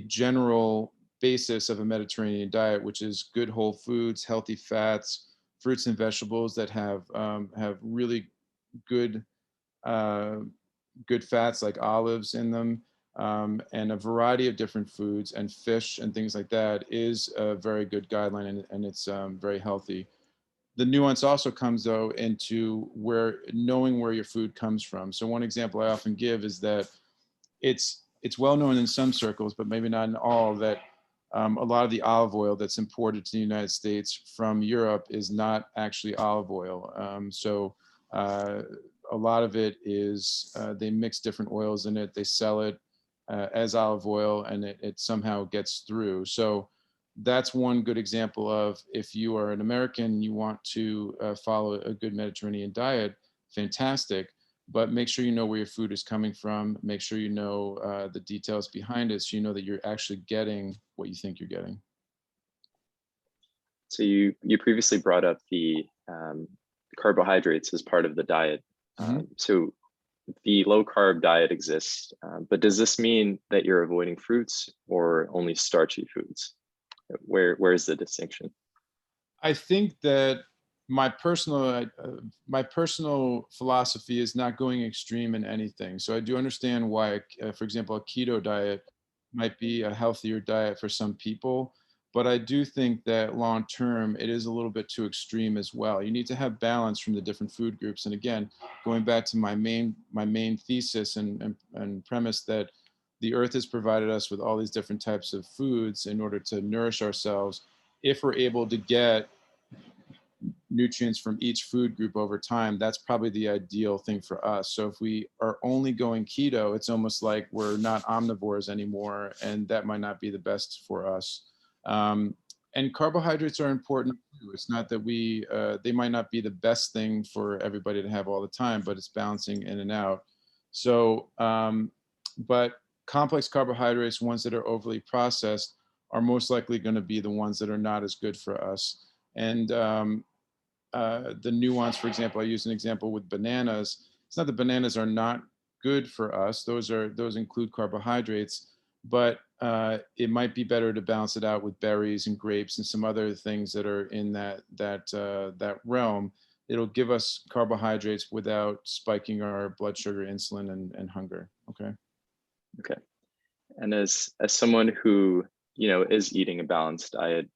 general basis of a Mediterranean diet, which is good whole foods, healthy fats, fruits and vegetables that have really good good fats like olives in them, and a variety of different foods and fish and things like that, is a very good guideline, and it's very healthy. The nuance also comes, though, into knowing where your food comes from. So one example I often give is that it's well known in some circles, but maybe not in all, that a lot of the olive oil that's imported to the United States from Europe is not actually olive oil. A lot of it is they mix different oils in it, they sell it as olive oil, and it somehow gets through. So that's one good example of, if you are an American, you want to follow a good Mediterranean diet, fantastic. But make sure you know where your food is coming from. Make sure you know the details behind it, so you know that you're actually getting what you think you're getting. So you previously brought up the carbohydrates as part of the diet. Mm-hmm. So the low carb diet exists, but does this mean that you're avoiding fruits or only starchy foods? Where is the distinction? I think that my personal philosophy is not going extreme in anything. So I do understand why, for example, a keto diet might be a healthier diet for some people, but I do think that long term it is a little bit too extreme as well. You need to have balance from the different food groups. And again, going back to my main thesis and premise, that the earth has provided us with all these different types of foods in order to nourish ourselves. If we're able to get nutrients from each food group over time, that's probably the ideal thing for us. So if we are only going keto, it's almost like we're not omnivores anymore, and that might not be the best for us. And carbohydrates are important too. It's not that they might not be the best thing for everybody to have all the time, but it's balancing in and out. So But complex carbohydrates, ones that are overly processed, are most likely going to be the ones that are not as good for us. And the nuance, for example, I use an example with bananas. It's not that bananas are not good for us; those include carbohydrates, but it might be better to balance it out with berries and grapes and some other things that are in that realm. It'll give us carbohydrates without spiking our blood sugar, insulin, and hunger. Okay. Okay. And as someone who, is eating a balanced diet,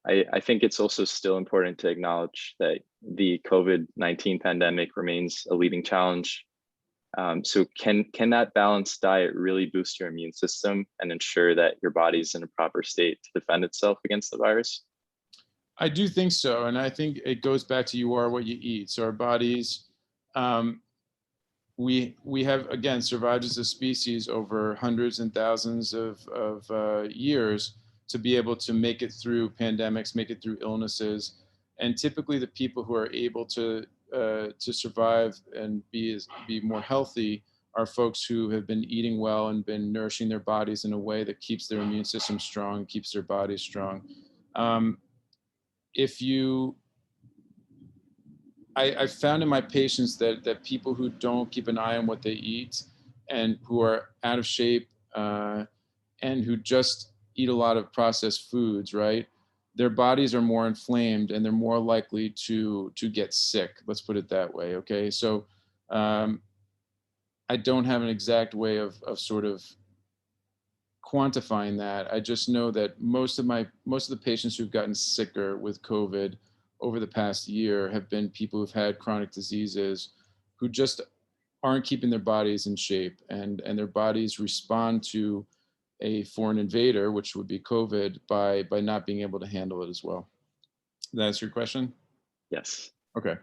I think it's also still important to acknowledge that the COVID-19 pandemic remains a leading challenge. So can that balanced diet really boost your immune system and ensure that your body's in a proper state to defend itself against the virus? I do think so, and I think it goes back to you are what you eat. So our bodies, we have again survived as a species over hundreds and thousands of years to be able to make it through pandemics, make it through illnesses, and typically the people who are able to survive and be more healthy are folks who have been eating well and been nourishing their bodies in a way that keeps their immune system strong, keeps their bodies strong. Um, if you I found in my patients that people who don't keep an eye on what they eat and who are out of shape and who just eat a lot of processed foods, right? Their bodies are more inflamed and they're more likely to get sick. Let's put it that way. Okay, so I don't have an exact way of sort of quantifying that. I just know that most of the patients who've gotten sicker with COVID over the past year have been people who've had chronic diseases who just aren't keeping their bodies in shape, and their bodies respond to a foreign invader, which would be COVID, by not being able to handle it as well. That's your question? Yes. Okay.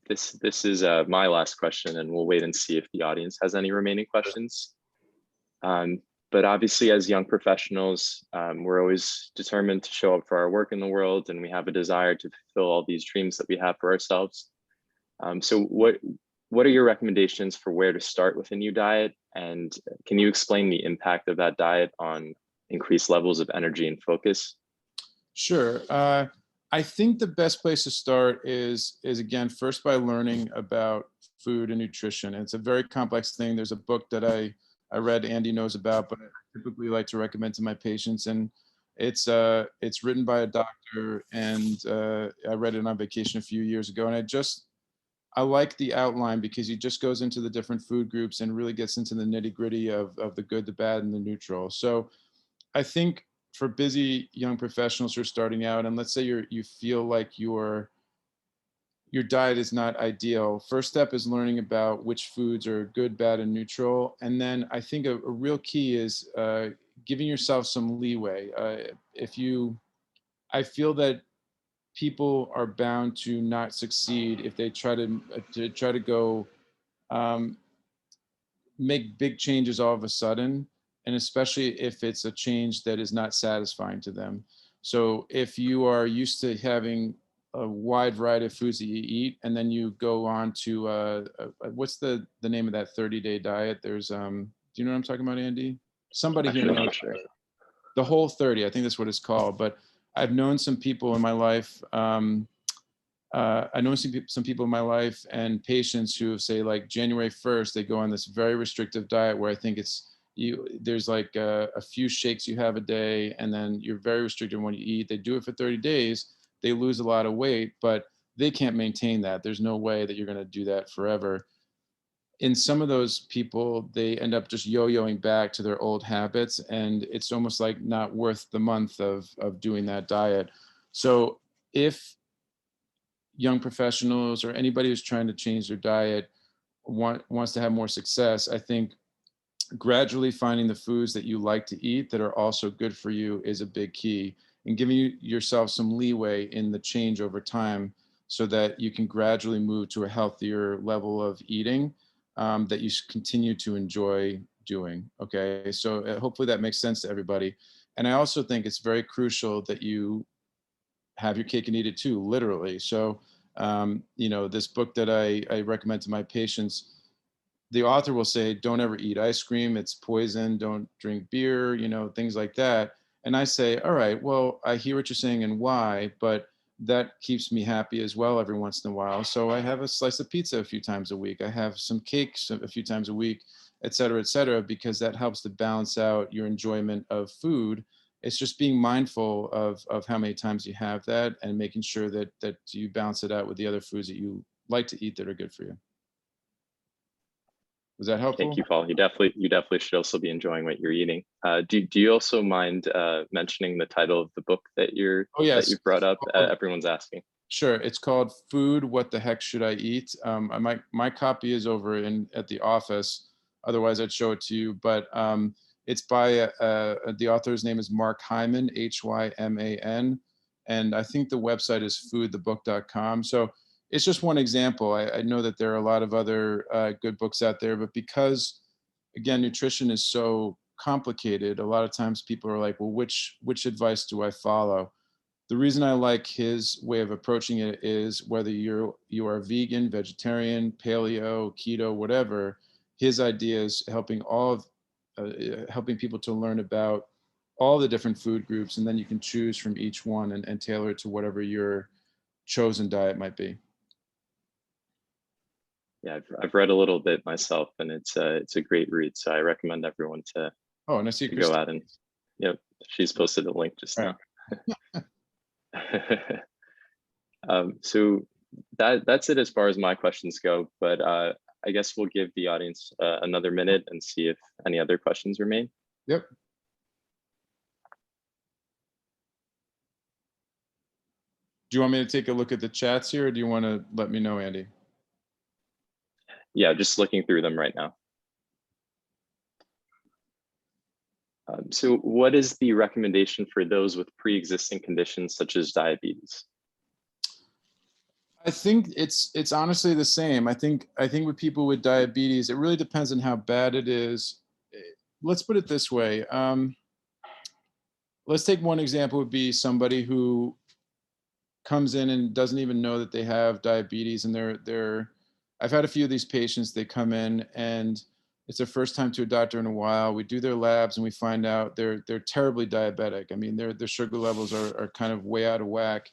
This is my last question, and we'll wait and see if the audience has any remaining questions. But obviously, as young professionals, we're always determined to show up for our work in the world, and we have a desire to fulfill all these dreams that we have for ourselves. So what are your recommendations for where to start with a new diet? And can you explain the impact of that diet on increased levels of energy and focus? Sure. I think the best place to start is again, first by learning about food and nutrition. And it's a very complex thing. There's a book that I read, Andy knows about, but I typically like to recommend to my patients. And it's written by a doctor, and I read it on vacation a few years ago. And I like the outline because he just goes into the different food groups and really gets into the nitty gritty of the good, the bad, and the neutral. So I think for busy young professionals who are starting out, and let's say you feel like your diet is not ideal, first step is learning about which foods are good, bad, and neutral. And then I think a real key is giving yourself some leeway. I feel that people are bound to not succeed if they try to go make big changes all of a sudden, and especially if it's a change that is not satisfying to them. So if you are used to having a wide variety of foods that you eat, and then you go on to what's the name of that 30-day diet? There's do you know what I'm talking about, Andy? Somebody here Actually, knows. not sure. The Whole 30, I think that's what it's called. But I've known some people in my life. I know some people in my life and patients who say like January 1st, they go on this very restrictive diet where I think there's like a few shakes you have a day, and then you're very restricted when you eat. They do it for 30 days. They lose a lot of weight, but they can't maintain that. There's no way that you're going to do that forever. In some of those people, they end up just yo-yoing back to their old habits, and it's almost like not worth the month of doing that diet. So if young professionals or anybody who's trying to change their diet wants to have more success, I think gradually finding the foods that you like to eat that are also good for you is a big key, and giving yourself some leeway in the change over time so that you can gradually move to a healthier level of eating that you continue to enjoy doing. Okay, so hopefully that makes sense to everybody. And I also think it's very crucial that you have your cake and eat it too, literally. So, this book that I recommend to my patients, the author will say, don't ever eat ice cream, it's poison, don't drink beer, things like that. And I say, all right, well, I hear what you're saying and why, but that keeps me happy as well every once in a while. So I have a slice of pizza a few times a week. I have some cakes a few times a week, et cetera, because that helps to balance out your enjoyment of food. It's just being mindful of how many times you have that and making sure that you balance it out with the other foods that you like to eat that are good for you. Was that helpful? Thank you, Paul. You definitely should also be enjoying what you're eating. Do you also mind mentioning the title of the book that that you've brought up? Everyone's asking. Sure. It's called Food, What the Heck Should I Eat? My copy is over at the office. Otherwise, I'd show it to you. But it's by the author's name is Mark Hyman, Hyman. And I think the website is foodthebook.com. So it's just one example. I know that there are a lot of other good books out there, but because, again, nutrition is so complicated, a lot of times people are like, well, which advice do I follow? The reason I like his way of approaching it is whether you are vegan, vegetarian, paleo, keto, whatever, his idea is helping helping people to learn about all the different food groups, and then you can choose from each one and tailor it to whatever your chosen diet might be. Yeah, I've read a little bit myself, and it's a great read. So I recommend everyone to and I see go out and she's posted a link just now. So that's it as far as my questions go, but I guess we'll give the audience another minute and see if any other questions remain. Yep. Do you want me to take a look at the chats here, or do you want to let me know, Andy? Yeah, just looking through them right now. So what is the recommendation for those with pre-existing conditions such as diabetes? I think it's honestly the same. I think with people with diabetes, it really depends on how bad it is. Let's put it this way. Let's take one example would be somebody who comes in and doesn't even know that they have diabetes, and I've had a few of these patients. They come in and it's their first time to a doctor in a while. We do their labs and we find out they're terribly diabetic. I mean, their sugar levels are kind of way out of whack.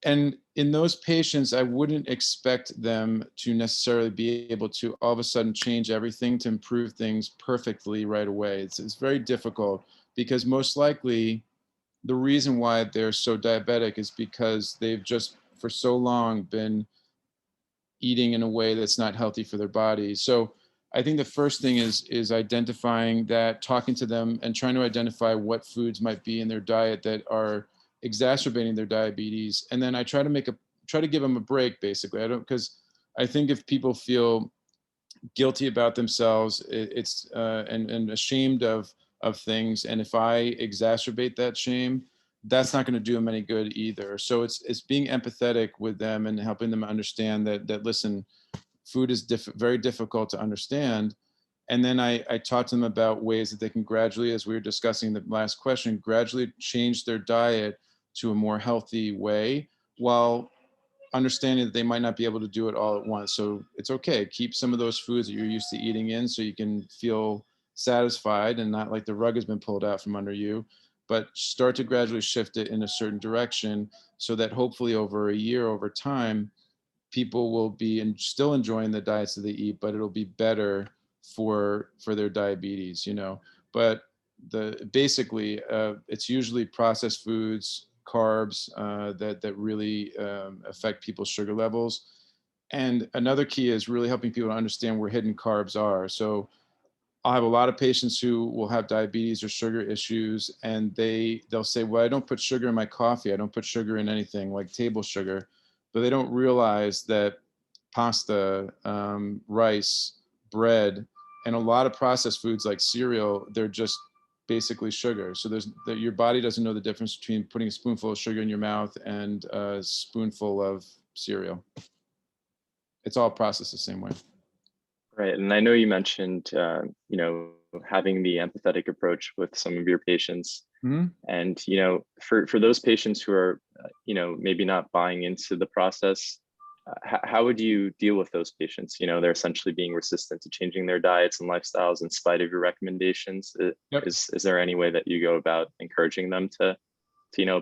And in those patients, I wouldn't expect them to necessarily be able to all of a sudden change everything to improve things perfectly right away. It's very difficult, because most likely the reason why they're so diabetic is because they've just for so long been eating in a way that's not healthy for their body. So I think the first thing is identifying that, talking to them and trying to identify what foods might be in their diet that are exacerbating their diabetes. And then I try to give them a break, basically. Because I think if people feel guilty about themselves, and ashamed of things, and if I exacerbate that shame, that's not going to do them any good either. So it's being empathetic with them and helping them understand that listen, food is very difficult to understand. And then I talk to them about ways that they can gradually, as we were discussing in the last question, gradually change their diet to a more healthy way, while understanding that they might not be able to do it all at once. So it's okay. Keep some of those foods that you're used to eating in so you can feel satisfied and not like the rug has been pulled out from under you, but start to gradually shift it in a certain direction so that hopefully over a year, over time, people will be still enjoying the diets that they eat, but it'll be better for their diabetes, But basically, it's usually processed foods, carbs that really affect people's sugar levels. And another key is really helping people to understand where hidden carbs are. So I'll have a lot of patients who will have diabetes or sugar issues, and they'll say, well, I don't put sugar in my coffee. I don't put sugar in anything like table sugar, but they don't realize that pasta, rice, bread, and a lot of processed foods like cereal, they're just basically sugar. So your body doesn't know the difference between putting a spoonful of sugar in your mouth and a spoonful of cereal. It's all processed the same way. Right, and I know you mentioned, having the empathetic approach with some of your patients, and for those patients who are, maybe not buying into the process, how would you deal with those patients? They're essentially being resistant to changing their diets and lifestyles in spite of your recommendations. Yep. Is there any way that you go about encouraging them to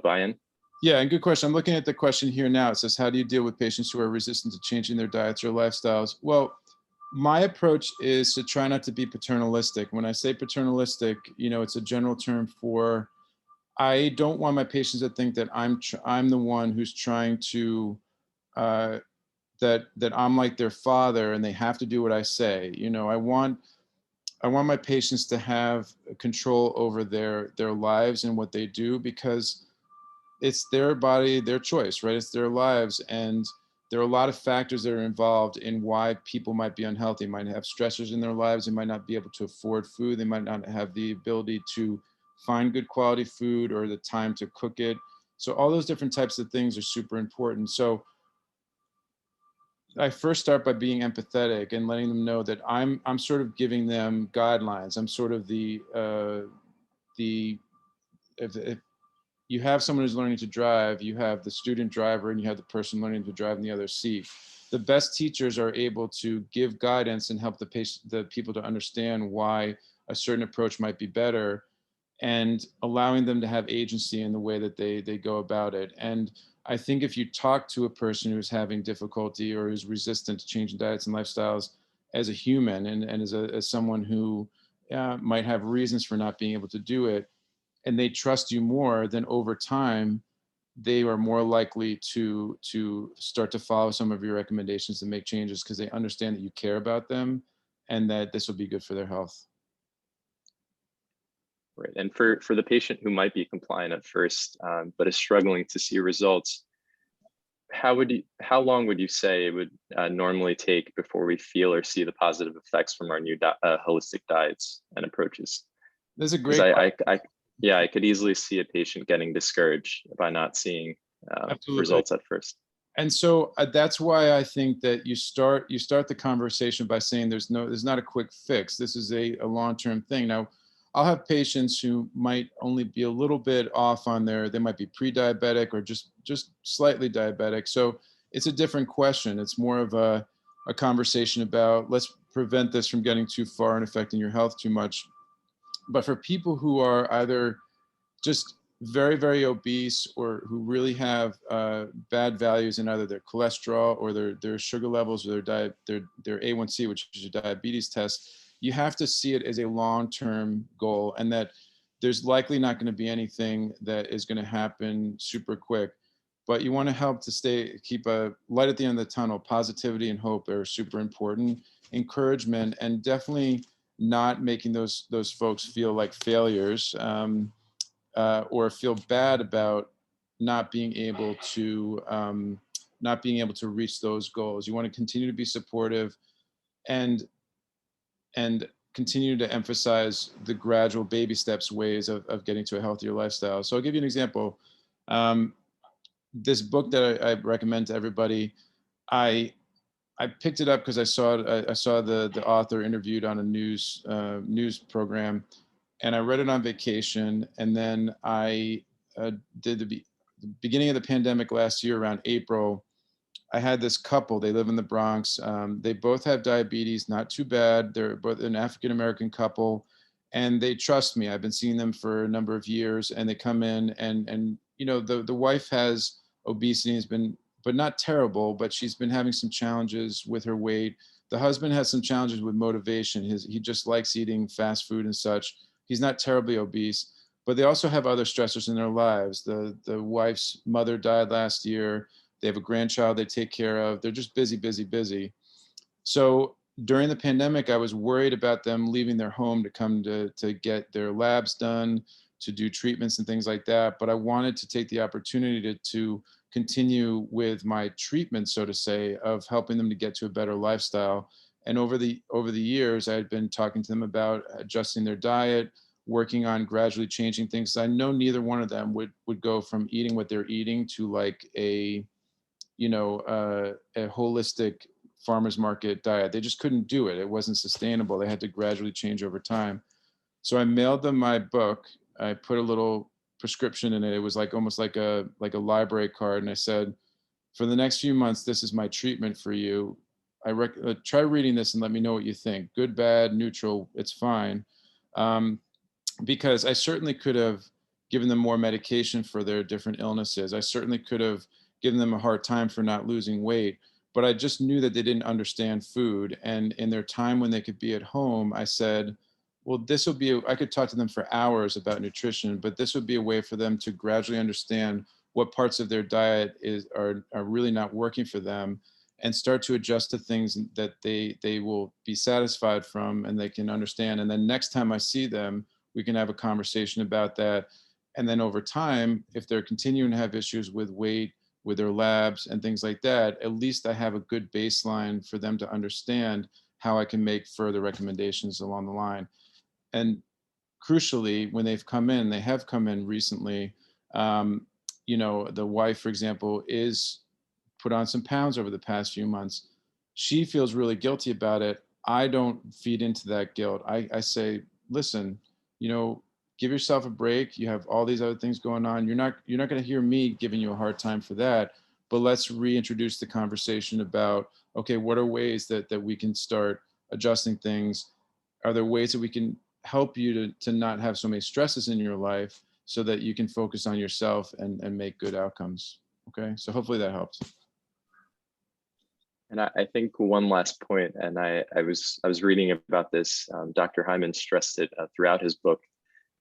buy in? Yeah, and good question. I'm looking at the question here now. It says, how do you deal with patients who are resistant to changing their diets or lifestyles? Well, my approach is to try not to be paternalistic. When I say paternalistic, it's a general term for, I don't want my patients to think that I'm the one who's trying to, that I'm like their father and they have to do what I say. I want my patients to have control over their lives and what they do, because it's their body, their choice, right? It's their lives. And there are a lot of factors that are involved in why people might be unhealthy. They might have stressors in their lives. They might not be able to afford food. They might not have the ability to find good quality food or the time to cook it. So all those different types of things are super important. So I first start by being empathetic and letting them know that I'm sort of giving them guidelines. I'm sort of if you have someone who's learning to drive, you have the student driver and you have the person learning to drive in the other seat. The best teachers are able to give guidance and help the people to understand why a certain approach might be better, and allowing them to have agency in the way that they go about it. And I think if you talk to a person who's having difficulty or is resistant to changing diets and lifestyles as a human, and as someone who might have reasons for not being able to do it, and they trust you more, then over time, they are more likely to start to follow some of your recommendations and make changes, because they understand that you care about them and that this will be good for their health. Right. And for the patient who might be compliant at first, but is struggling to see results, how long would you say it would normally take before we feel or see the positive effects from our new holistic diets and approaches? That's a great question. I could easily see a patient getting discouraged by not seeing results at first. And so that's why I think that you start the conversation by saying there's not a quick fix. This is a long-term thing. Now, I'll have patients who might only be a little bit off on they might be pre-diabetic or just slightly diabetic. So it's a different question. It's more of a conversation about, let's prevent this from getting too far and affecting your health too much. But for people who are either just very, very obese, or who really have bad values in either their cholesterol or their sugar levels, or their A1C, which is your diabetes test, you have to see it as a long-term goal, and that there's likely not going to be anything that is going to happen super quick. But you want to help to keep a light at the end of the tunnel. Positivity and hope are super important. Encouragement, and definitely not making those folks feel like failures, or feel bad about not being able to reach those goals. You want to continue to be supportive, and continue to emphasize the gradual baby steps ways of getting to a healthier lifestyle. So I'll give you an example. This book that I recommend to everybody, I picked it up because I saw the author interviewed on a news program, and I read it on vacation. And then I did the beginning of the pandemic last year, around April. I had this couple. They live in the Bronx. They both have diabetes, not too bad. They're both an African-American couple, and they trust me. I've been seeing them for a number of years, and they come in, and the wife has obesity, but not terrible, but she's been having some challenges with her weight. The husband has some challenges with motivation. He just likes eating fast food and such. He's not terribly obese, but they also have other stressors in their lives. The wife's mother died last year. They have a grandchild they take care of. They're just busy, busy, busy. So during the pandemic, I was worried about them leaving their home to come to get their labs done, to do treatments and things like that. But I wanted to take the opportunity to continue with my treatment, so to say, of helping them to get to a better lifestyle. And over the years, I had been talking to them about adjusting their diet, working on gradually changing things. I know neither one of them would go from eating what they're eating to like a holistic farmer's market diet. They just couldn't do it. It wasn't sustainable. They had to gradually change over time. So I mailed them my book. I put a little prescription in it. It was almost like a library card. And I said, for the next few months, this is my treatment for you. Try reading this and let me know what you think. Good, bad, neutral, it's fine. Because I certainly could have given them more medication for their different illnesses. I certainly could have given them a hard time for not losing weight, but I just knew that they didn't understand food. And in their time when they could be at home, I said, well, this will be, I could talk to them for hours about nutrition, but this would be a way for them to gradually understand what parts of their diet are really not working for them, and start to adjust to things that they will be satisfied from and they can understand. And then next time I see them, we can have a conversation about that. And then over time, if they're continuing to have issues with weight, with their labs and things like that, at least I have a good baseline for them to understand how I can make further recommendations along the line. And crucially, when they've come in, they have come in recently, the wife, for example, is put on some pounds over the past few months. She feels really guilty about it. I don't feed into that guilt. I say, listen, give yourself a break. You have all these other things going on. You're not going to hear me giving you a hard time for that, but let's reintroduce the conversation about, okay, what are ways that we can start adjusting things? Are there ways that we can help you to not have so many stresses in your life so that you can focus on yourself and make good outcomes? Okay, so hopefully that helps. And I think one last point, and I was reading about this, Dr. Hyman stressed it throughout his book,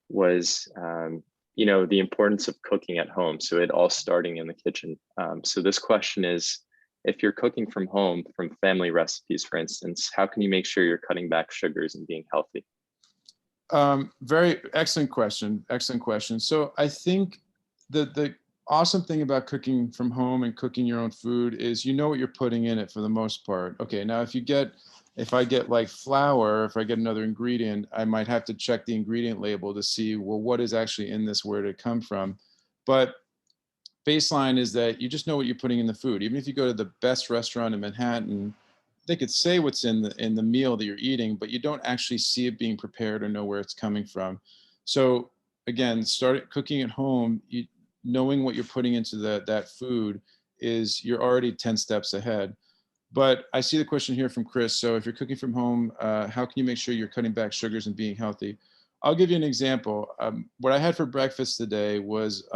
was the importance of cooking at home. So it all starting in the kitchen. So this question is, if you're cooking from home, from family recipes, for instance, how can you make sure you're cutting back sugars and being healthy? Very excellent question. Excellent question. So I think the awesome thing about cooking from home and cooking your own food is you know what you're putting in it for the most part. Okay, now if I get like flour, if I get another ingredient, I might have to check the ingredient label to see, well, what is actually in this, where did it come from? But baseline is that you just know what you're putting in the food. Even if you go to the best restaurant in Manhattan, they could say what's in the meal that you're eating, but you don't actually see it being prepared or know where it's coming from. So again, start cooking at home. Knowing what you're putting into that food you're already 10 steps ahead. But I see the question here from Chris. So if you're cooking from home, how can you make sure you're cutting back sugars and being healthy? I'll give you an example. What I had for breakfast today was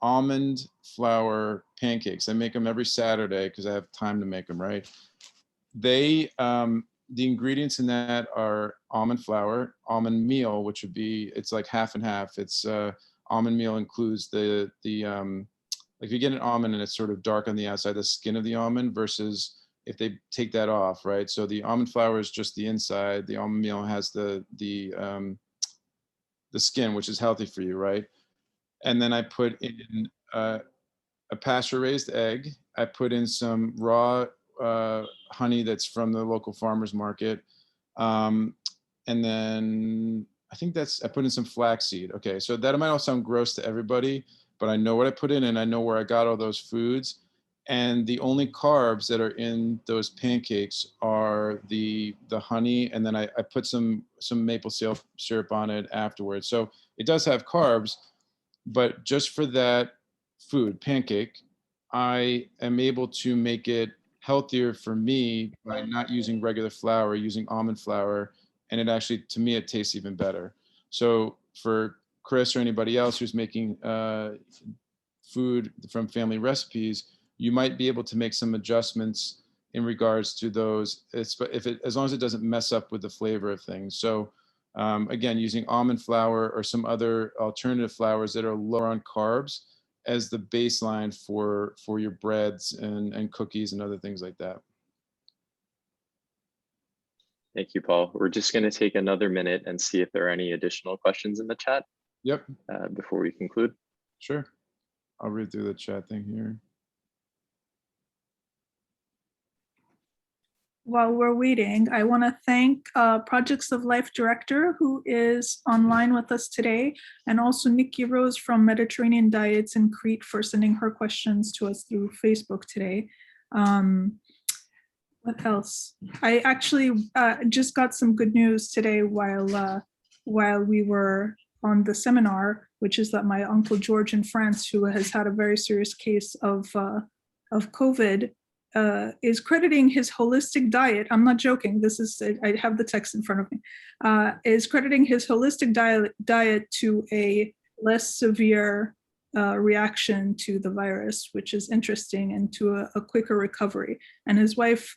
almond flour pancakes. I make them every Saturday because I have time to make them, right? The ingredients in that are almond flour, almond meal, which would be, it's like half and half. It's almond meal includes the like if you get an almond and it's sort of dark on the outside, the skin of the almond, versus if they take that off, right? So the almond flour is just the inside. The almond meal has the skin, which is healthy for you, right? And then I put in a pasture-raised egg. I put in some raw honey that's from the local farmer's market. And then I think I put in some flaxseed. Okay, so that might all sound gross to everybody, but I know what I put in and I know where I got all those foods. And the only carbs that are in those pancakes are the honey, and then I put some maple syrup on it afterwards. So it does have carbs, but just for that food, pancake, I am able to make it healthier for me by not using regular flour, using almond flour, and it actually, to me, it tastes even better. So for Chris or anybody else who's making food from family recipes, you might be able to make some adjustments in regards to those, as long as it doesn't mess up with the flavor of things. So again, using almond flour or some other alternative flours that are lower on carbs as the baseline for your breads and cookies and other things like that. Thank you, Paul. We're just going to take another minute and see if there are any additional questions in the chat. Yep. Before we conclude. Sure. I'll read through the chat thing here. While we're waiting, I want to thank Projects of Life Director, who is online with us today, and also Nikki Rose from Mediterranean Diets in Crete for sending her questions to us through Facebook today. What else? I actually just got some good news today while we were on the seminar, which is that my Uncle George in France, who has had a very serious case of of COVID is crediting his holistic diet. I'm not joking. This is, I have the text in front of me. Is crediting his holistic diet to a less severe reaction to the virus, which is interesting, and to a quicker recovery. And his wife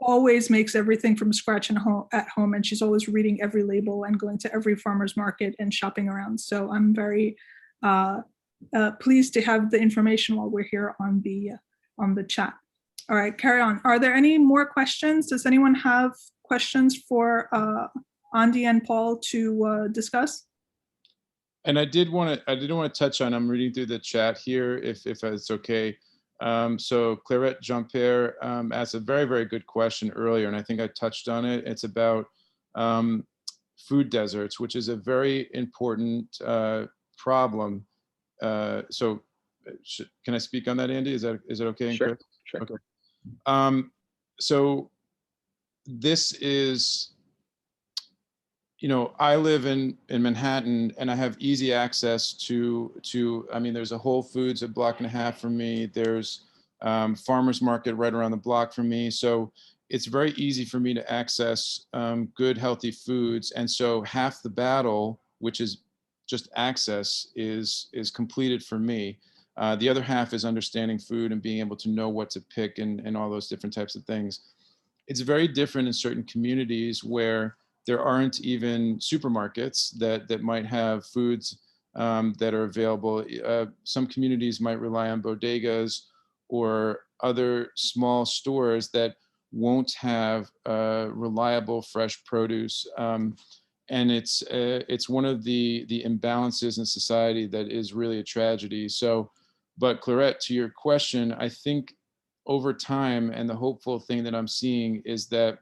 always makes everything from scratch at home, and she's always reading every label and going to every farmer's market and shopping around. So I'm very pleased to have the information while we're here on the chat. All right, carry on. Are there any more questions? Does anyone have questions for Andy and Paul to discuss? And I did want to touch on, I'm reading through the chat here, if it's okay. So Clairette Jean-Pierre asked a very, very good question earlier, and I think I touched on it. It's about food deserts, which is a very important problem. So can I speak on that, Andy? Is it okay? Sure, sure. Okay. So this is, I live in Manhattan, and I have easy access to, I mean, there's a Whole Foods a block and a half from me. There's farmer's market right around the block from me. So it's very easy for me to access good, healthy foods. And so half the battle, which is just access, is completed for me. The other half is understanding food and being able to know what to pick and all those different types of things. It's very different in certain communities where there aren't even supermarkets that might have foods that are available. Some communities might rely on bodegas or other small stores that won't have reliable fresh produce. And it's one of the imbalances in society that is really a tragedy. So, but Clairette, to your question, I think over time, and the hopeful thing that I'm seeing is that,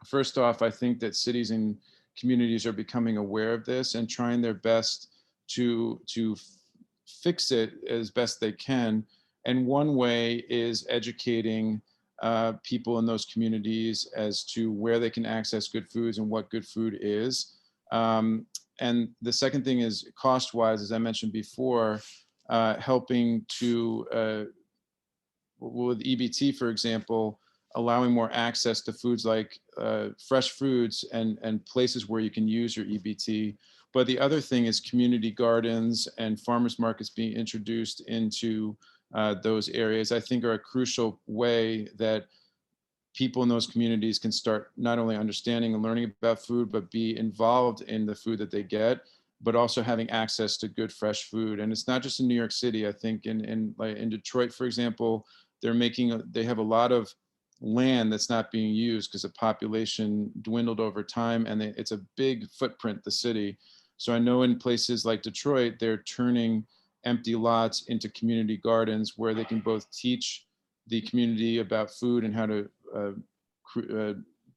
first off, I think that cities and communities are becoming aware of this and trying their best to fix it as best they can. And one way is educating people in those communities as to where they can access good foods and what good food is. And the second thing is cost-wise, as I mentioned before, helping to, with EBT, for example, allowing more access to foods like fresh foods and places where you can use your EBT. But the other thing is community gardens and farmers markets being introduced into those areas, I think, are a crucial way that people in those communities can start not only understanding and learning about food, but be involved in the food that they get, but also having access to good fresh food. And it's not just in New York City. I think in Detroit, for example, they have a lot of land that's not being used because the population dwindled over time, and it's a big footprint, the city. So I know in places like Detroit, they're turning empty lots into community gardens where they can both teach the community about food and how to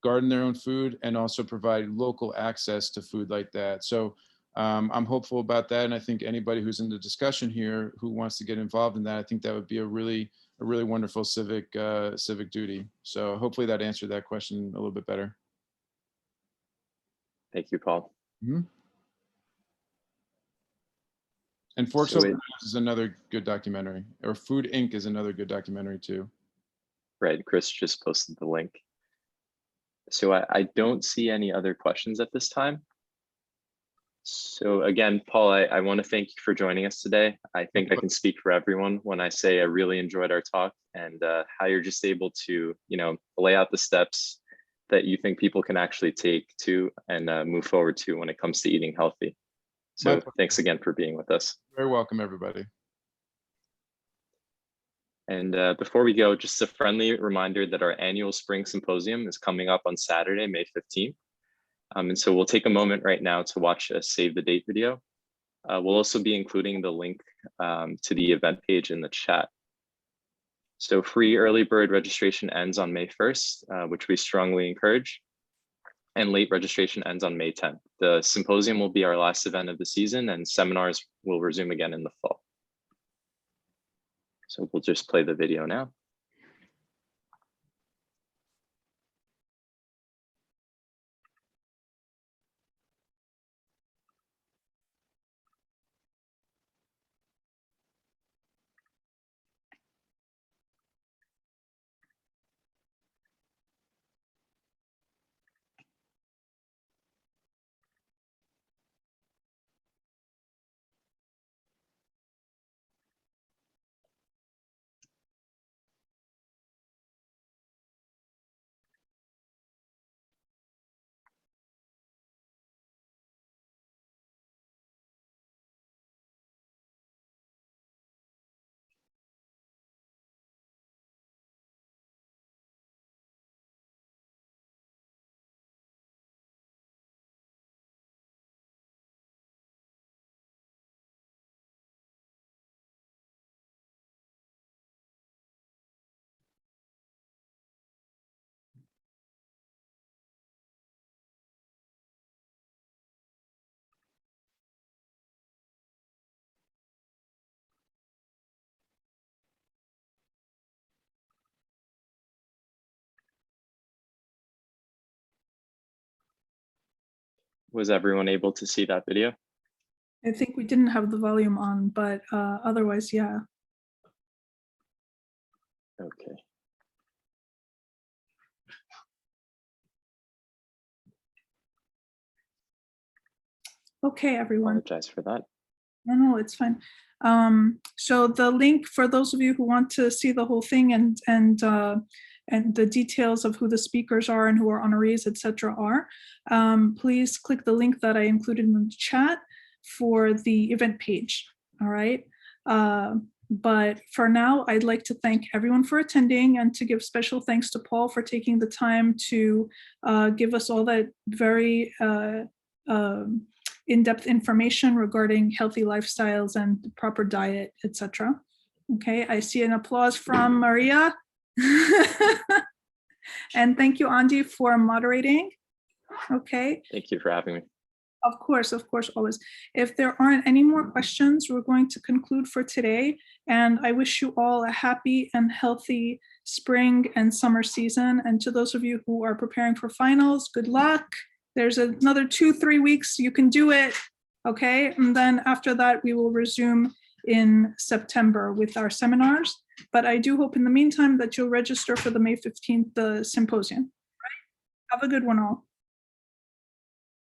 garden their own food, and also provide local access to food like that. So I'm hopeful about that. And I think anybody who's in the discussion here who wants to get involved in that, I think that would be a really wonderful civic duty. So hopefully that answered that question a little bit better. Thank you, Paul. Mm-hmm. And Forks Over Knives is another good documentary, or Food Inc. is another good documentary too. Right, Chris just posted the link. So I don't see any other questions at this time. So again, Paul, I want to thank you for joining us today. I think I can speak for everyone when I say I really enjoyed our talk, and how you're just able to, lay out the steps that you think people can actually take to and move forward to when it comes to eating healthy. So thanks again for being with us. Very welcome, everybody. And before we go, just a friendly reminder that our annual spring symposium is coming up on Saturday, May 15th. And so we'll take a moment right now to watch a save the date video. We'll also be including the link to the event page in the chat. So free early bird registration ends on May 1st, which we strongly encourage. And late registration ends on May 10th. The symposium will be our last event of the season, and seminars will resume again in the fall. So we'll just play the video now. Was everyone able to see that video? I think we didn't have the volume on, but otherwise, yeah. Okay. Okay, everyone. Apologize for that. No, it's fine. So the link for those of you who want to see the whole thing and the details of who the speakers are and who are honorees, etc., are, please click the link that I included in the chat for the event page. All right. But for now, I'd like to thank everyone for attending and to give special thanks to Paul for taking the time to give us all that very in-depth information regarding healthy lifestyles and the proper diet, etc. Okay, I see an applause from Maria. And thank you, Andy, for moderating. Okay. Thank you for having me. Of course, always. If there aren't any more questions, we're going to conclude for today. And I wish you all a happy and healthy spring and summer season. And to those of you who are preparing for finals, good luck. There's another 2-3 weeks, you can do it, okay? And then after that, we will resume in September with our seminars. But I do hope in the meantime that you'll register for the May 15th symposium. Right? Have a good one all.